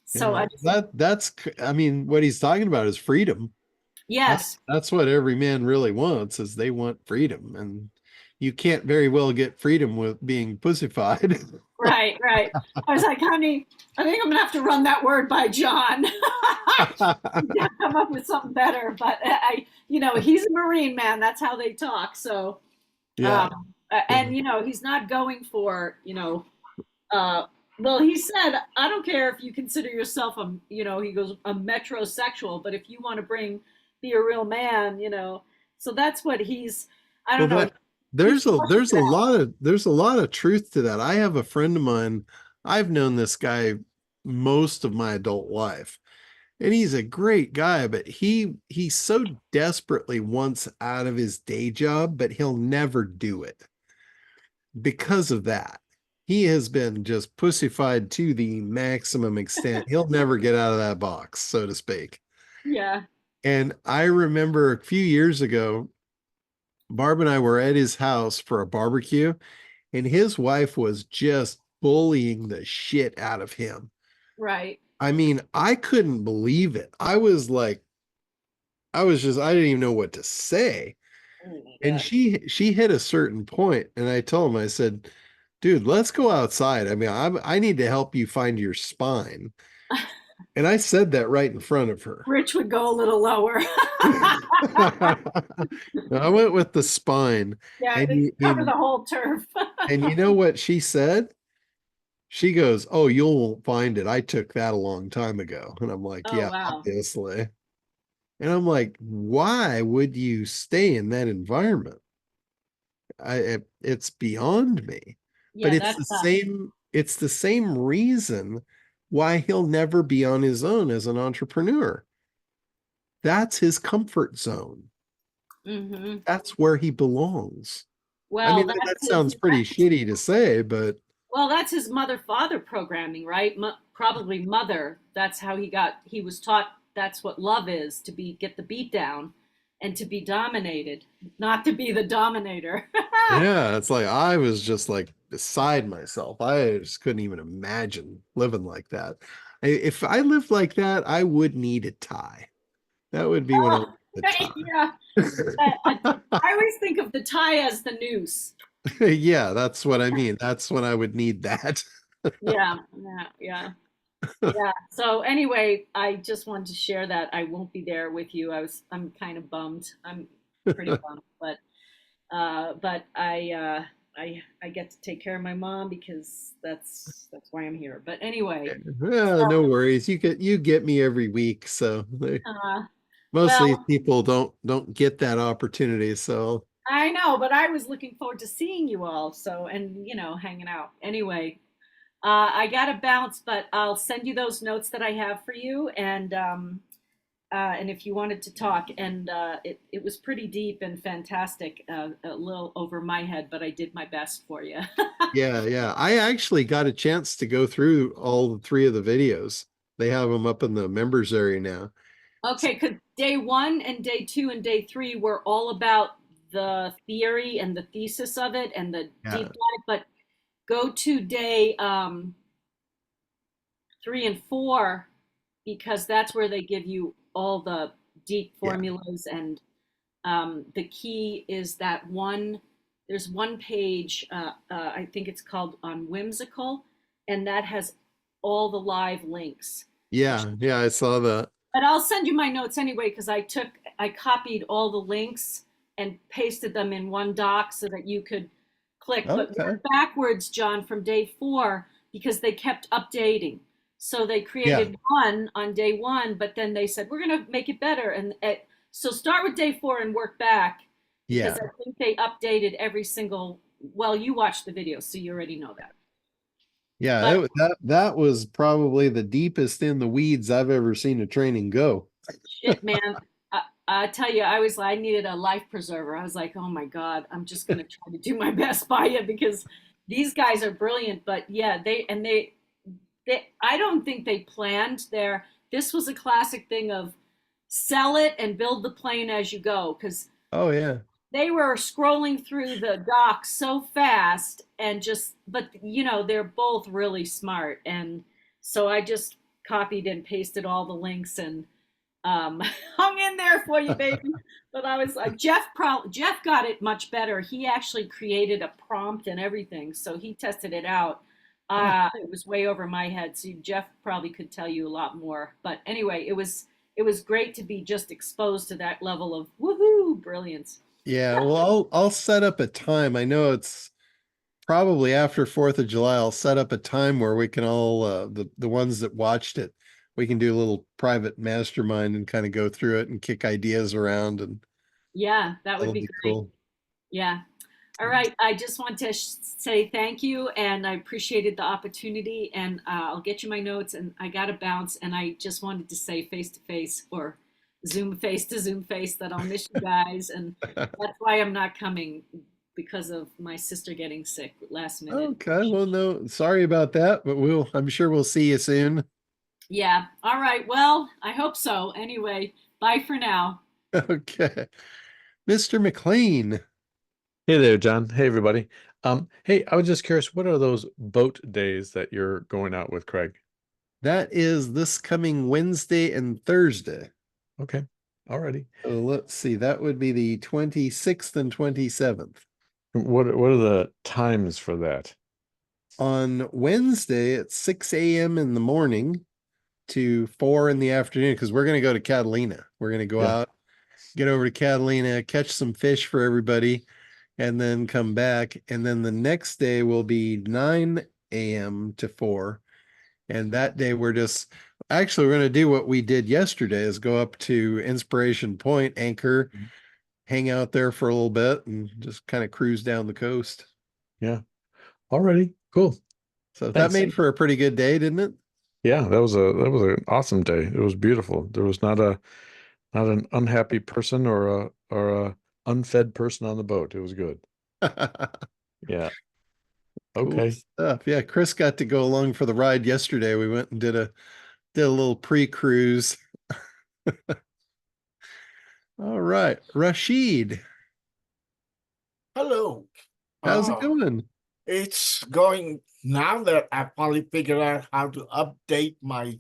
so Yeah, that's I mean, what he's talking about is freedom. yes. That's what every man really wants is they want freedom. And you can't very well get freedom with being pussified. Right, right. I was like, honey, I think I'm gonna have to run that word by John. Come up with something better. But he's a Marine man. That's how they talk. So, Yeah. and he's not going for well, he said, I don't care if you consider yourself he goes a metrosexual, but if you want to be a real man, so that's what I don't know. There's a lot of truth to that. I have a friend of mine. I've known this guy most of my adult life, and he's a great guy, but he so desperately wants out of his day job, but he'll never do it because of that. He has been just pussified to the maximum extent. He'll never get out of that box, so to speak. Yeah. And I remember a few years ago, Barb and I were at his house for a barbecue, and his wife was just bullying the shit out of him. Right. I mean, I couldn't believe it. I didn't even know what to say. And she hit a certain point, and I told him, I said, dude, let's go outside. I mean, I need to help you find your spine. And I said that right in front of her. Rich would go a little lower. I went with the spine. Yeah, And cover the whole turf. and you know what she said? She goes, "Oh, you won't find it. I took that a long time ago." And I'm like, Oh, "Yeah, wow. obviously." And I'm like, "Why would you stay in that environment?" It's beyond me. Yeah, But it's the same reason why he'll never be on his own as an entrepreneur. That's his comfort zone. Mm-hmm. That's where he belongs. Well, I mean, that sounds pretty shitty to say, but well, that's his mother-father programming, right? Probably mother. That's how he was taught that's what love is, to get the beat down and to be dominated, not to be the dominator. yeah, it's like I was just like beside myself. I just couldn't even imagine living like that. If I lived like that, I would need a tie. That would be one of the tie. Yeah. I always think of the tie as the noose. Yeah, that's what I mean. That's when I would need that. Yeah. So anyway, I just wanted to share that I won't be there with you. I'm kind of bummed. I'm pretty bummed, but I get to take care of my mom because that's why I'm here. But anyway, Yeah, no worries. You get me every week, so Most of these Well, people don't get that opportunity. So I know, but I was looking forward to seeing you all. So, and hanging out. Anyway, I got to bounce, but I'll send you those notes that I have for you, and if you wanted to talk, and it was pretty deep and fantastic, a little over my head, but I did my best for you. yeah. I actually got a chance to go through all the three of the videos. They have them up in the members area now. Okay, because day one and day two and day three were all about the theory and the thesis of it and the deep Yeah. dive, but go to day 3 and 4 because that's where they give you all the deep Yeah. formulas and the key is that there's one page, I think it's called on whimsical, and that has all the live links. Yeah. I saw that. But I'll send you my notes anyway because I copied all the links and pasted them in one doc so that you could click. But Okay. work backwards, John, from day 4 because they kept updating. So they Yeah. created one on day 1, but then they said we're going to make it better. And so start with day 4 and work back because Yeah. I think they updated every single. Well, you watched the video, so you already know that. Yeah. But That was probably the deepest in the weeds I've ever seen a training go. shit, man. I tell you, I needed a life preserver. I was like, oh my God, I'm just gonna try to do my best by you because these guys are brilliant. But yeah, they I don't think they planned this was a classic thing of sell it and build the plane as you go because Oh yeah. they were scrolling through the docs so fast and but they're both really smart. And so I just copied and pasted all the links and hung in there for you, baby. But I was like, Jeff got it much better. He actually created a prompt and everything, so he tested it out. It was way over my head, so Jeff probably could tell you a lot more. But anyway, it was great to be just exposed to that level of woohoo brilliance. Yeah. Well, I'll set up a time. I know it's probably after 4th of July. I'll set up a time where we can all the ones that watched it, we can do a little private mastermind and kind of go through it and kick ideas around, and Yeah, that would that'll be be great. cool. Yeah. All right. I just want to say thank you, and I appreciated the opportunity. And I'll get you my notes, and I got to bounce. And I just wanted to say face to face or Zoom face to Zoom face that I'll miss you guys, and that's why I'm not coming because of my sister getting sick last minute. Okay. Well, no, sorry about that, but I'm sure we'll see you soon. Yeah. All right. Well, I hope so. Anyway, bye for now. Okay. Mr. McLean. Hey there, John. Hey, everybody. Hey, I was just curious, what are those boat days that you're going out with Craig? That is this coming Wednesday and Thursday. Okay. Alrighty. So let's see. That would be the 26th and 27th. What are the times for that? On Wednesday at 6 a.m. in the morning to 4 in the afternoon, because we're going to go to Catalina. We're going to go out, get over to Catalina, catch some fish for everybody, and then come back. And then the next day will be 9 a.m. to 4. And that day we're going to do what we did yesterday is go up to Inspiration Point, anchor, hang out there for a little bit and just kind of cruise down the coast. Yeah. Alrighty. Cool. So Thanks. that made for a pretty good day, didn't it? Yeah, that was an awesome day. It was beautiful. There was not an unhappy person or a unfed person on the boat. It was good. Yeah. Cool Okay. stuff. Yeah, Chris got to go along for the ride yesterday. We went and did a little pre-cruise. All right, Rashid, Hello. how's it going? It's going now that I finally figured out how to update my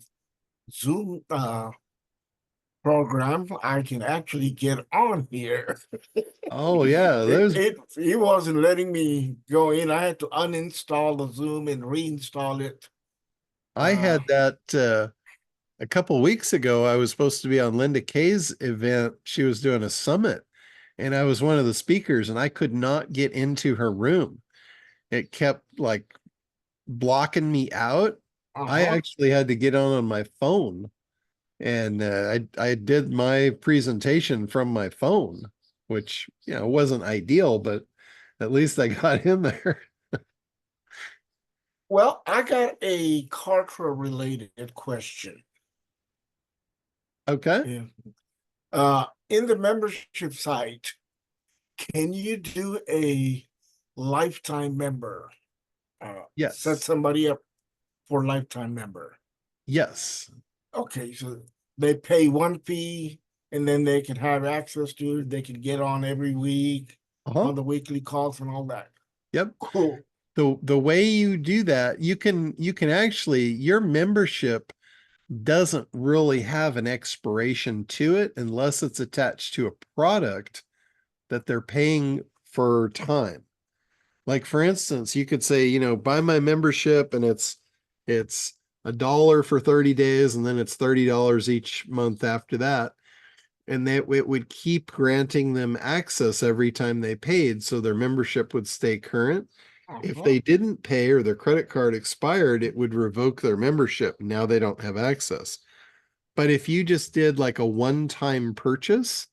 Zoom program. I can actually get on here. Oh yeah, It wasn't letting me go in. I had to uninstall the Zoom and reinstall it. I had that a couple weeks ago. I was supposed to be on Linda Kay's event. She was doing a summit, and I was one of the speakers, and I could not get into her room. It kept like blocking me out. I actually had to get on my phone And I did my presentation from my phone, which, you know, wasn't ideal, but at least I got in there. Well, I got a Kartra related question. Okay. In the membership site, can you do a lifetime member? Set Yes. somebody up for lifetime member. Yes. Okay, so they pay one fee and then they can have access to it. They can get on every week Uh-huh. on the weekly calls and all that. Yep. Cool. The way you do that, you can actually, your membership doesn't really have an expiration to it unless it's attached to a product that they're paying for time. Like, for instance, you could say, you know, buy my membership and it's $1 for 30 days and then it's $30 each month after that. And it would keep granting them access every time they paid, so their membership would stay current. If they didn't pay or their credit card expired, it would revoke their membership. Now they don't have access. But if you just did like a one-time purchase,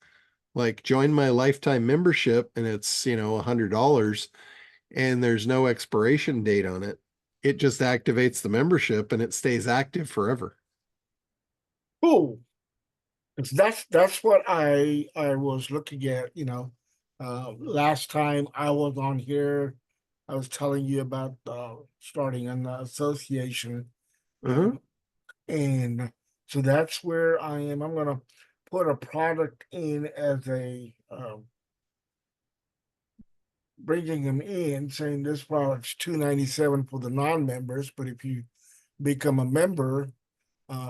like join my lifetime membership and it's, you know, $100 and there's no expiration date on it, it just activates the membership and it stays active forever. Cool. That's what I was looking at, you know. Last time I was on here, I was telling you about starting an association. And so that's where I am. I'm gonna put a product in as a bringing them in, saying this product's $297 for the non-members, but if you become a member,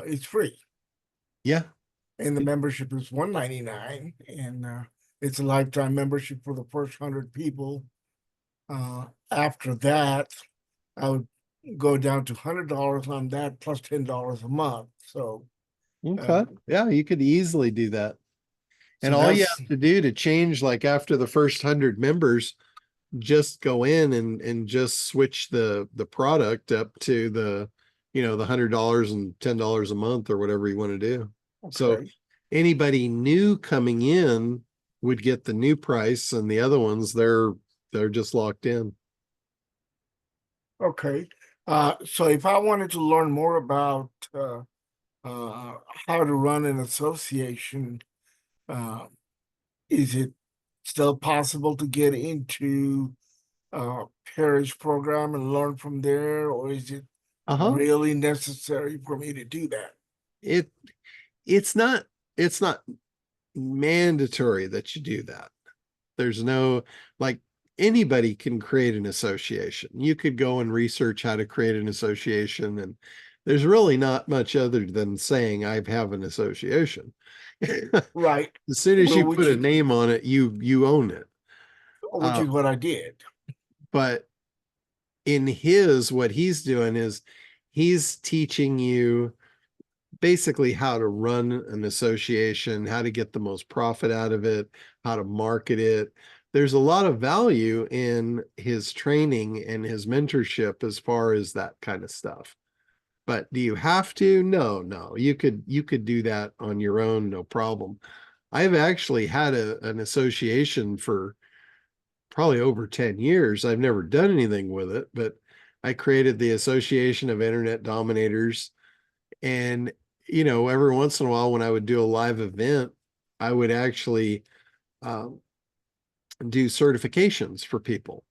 it's free. Yeah. And the membership is $199, and it's a lifetime membership for the first 100 people. After that, I would go down to $100 on that plus $10 a month. So Okay. Yeah, you could easily do that. so And all you that's have to do to change, like after the first 100 members, just go in and just switch the product up to the, you know, the $100 and $10 a month or whatever you want to do. So okay. anybody new coming in would get the new price, and the other ones, they're just locked in. Okay. So if I wanted to learn more about how to run an association, is it still possible to get into parish program and learn from there, or is it really necessary for me to do that? It's not mandatory that you do that. There's no, like, anybody can create an association. You could go and research how to create an association, and there's really not much other than saying I have an association. Right. As soon as Well, you put a name on it, you own it. Which is what I did. But in what he's doing is he's teaching you basically how to run an association, how to get the most profit out of it, how to market it. There's a lot of value in his training and his mentorship as far as that kind of stuff. But do you have to? No. You could do that on your own, no problem. I've actually had an association for probably over 10 years. I've never done anything with it, but I created the Association of Internet Dominators. And, you know, every once in a while when I would do a live event, I would actually do certifications for people.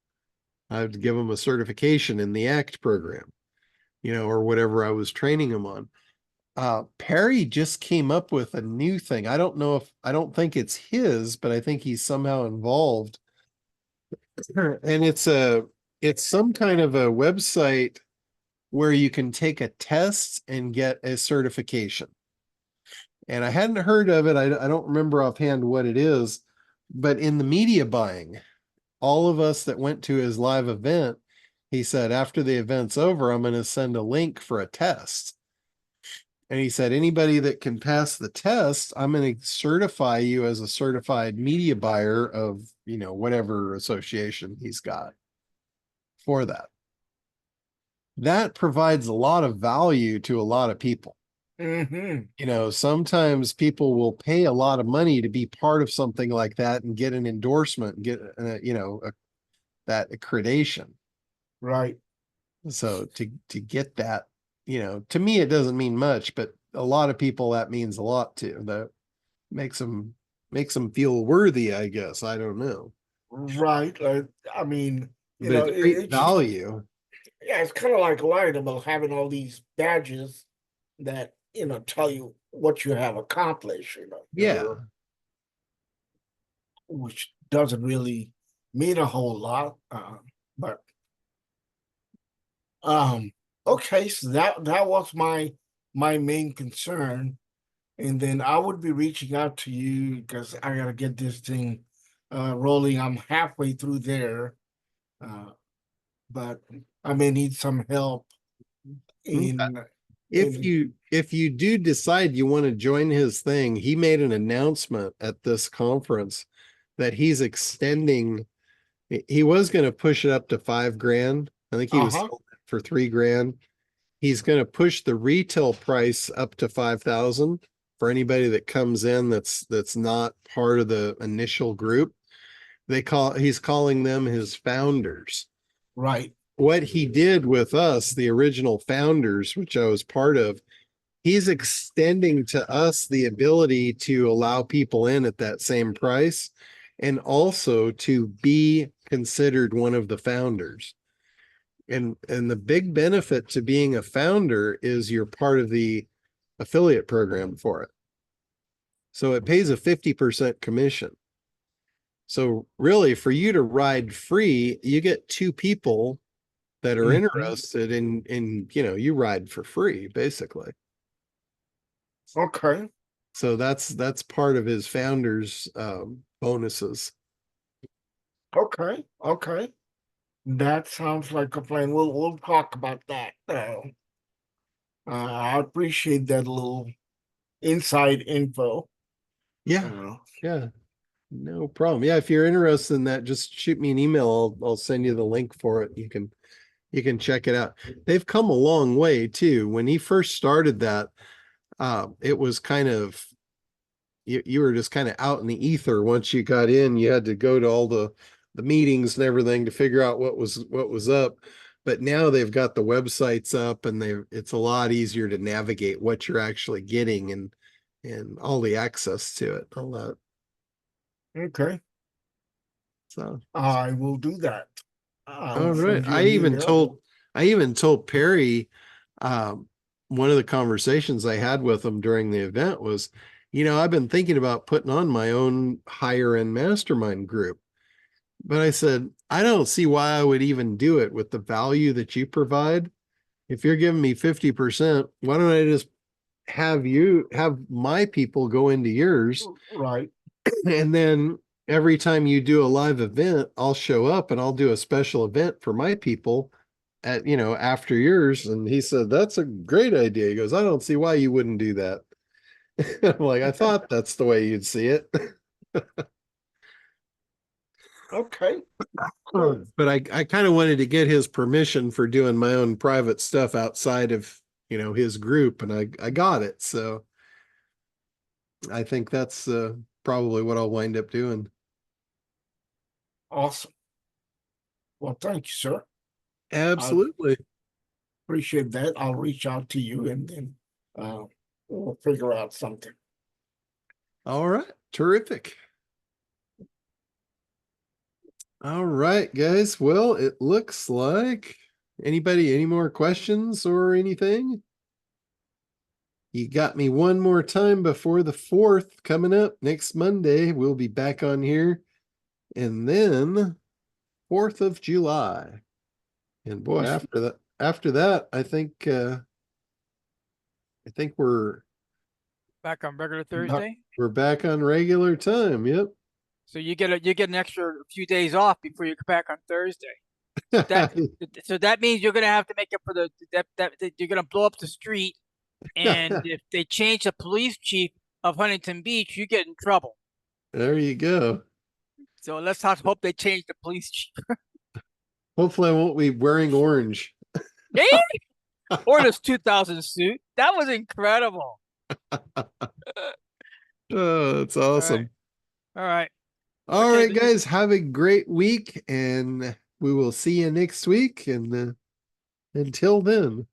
I would give them a certification in the ACT program, you know, or whatever I was training them on. Perry just came up with a new thing. I don't think it's his, but I think he's somehow involved. And it's some kind of a website where you can take a test and get a certification. And I hadn't heard of it. I don't remember offhand what it is, but in the media buying, all of us that went to his live event, he said, after the event's over, I'm going to send a link for a test. And he said, anybody that can pass the test, I'm going to certify you as a certified media buyer of, you know, whatever association he's got for that. That provides a lot of value to a lot of people. Mm-hmm. You know, sometimes people will pay a lot of money to be part of something like that and get an endorsement and get, that accreditation. Right. So to get that, to me, it doesn't mean much, but a lot of people that means a lot to. That makes them feel worthy, I guess. I don't know. Right. I mean, But it's great value. yeah, it's kind of like lying about having all these badges that, tell you what you have accomplished, Yeah. which doesn't really mean a whole lot. But okay, so that was my main concern. And then I would be reaching out to you because I gotta get this thing rolling. I'm halfway through there. But I may need some help in If you do decide you want to join his thing, he made an announcement at this conference that he's extending. He was going to push it up to $5,000. I think he was sold it for $3,000. He's going to push the retail price up to 5,000 for anybody that comes in that's not part of the initial group. He's calling them his founders. right. What he did with us, the original founders, which I was part of, he's extending to us the ability to allow people in at that same price and also to be considered one of the founders. And the big benefit to being a founder is you're part of the affiliate program for it. So it pays a 50% commission. So really, for you to ride free, you get two people that are interested in, you ride for free, basically. Okay. So that's part of his founders bonuses. Okay. Okay. That sounds like a plan. We'll talk about that. I appreciate that little inside info. Yeah. Yeah. No problem. Yeah, if you're interested in that, just shoot me an email. I'll send you the link for it. You can check it out. They've come a long way too. When he first started that, it was kind of you were just kind of out in the ether. Once you got in, you had to go to all the meetings and everything to figure out what was up. But now they've got the websites up and it's a lot easier to navigate what you're actually getting and all the access to it, all that. Okay. So I will do that. all right. I even told Perry, one of the conversations I had with him during the event was, I've been thinking about putting on my own higher end mastermind group. But I said, I don't see why I would even do it with the value that you provide. If you're giving me 50%, why don't I just have my people go into yours? Right. And then every time you do a live event, I'll show up and I'll do a special event for my people at, after yours. And he said, that's a great idea. He goes, I don't see why you wouldn't do that. I'm like, I thought that's the way you'd see it. Okay. But I kind of wanted to get his permission for doing my own private stuff outside of, his group, and I got it. So I think that's probably what I'll wind up doing. Awesome. Well, thank you, sir. Absolutely. Appreciate that. I'll reach out to you and then we'll figure out something. All right. Terrific. All right, guys. Well, it looks like any more questions or anything? You got me one more time before the 4th coming up next Monday. We'll be back on here. And then 4th of July. And boy, after that, I think we're back on regular Thursday. We're back on regular time. Yep. So you get an extra few days off before you come back on Thursday. So that means you're gonna have to make up for that you're gonna blow up the street, and if they change the police chief of Huntington Beach, you get in trouble. There you go. So let's hope they change the police chief. Hopefully, I won't be wearing orange. Or this 2000 suit. That was incredible. Oh, that's awesome. All right. All Okay, right, guys, have a great week, and we will see you next week. And until then.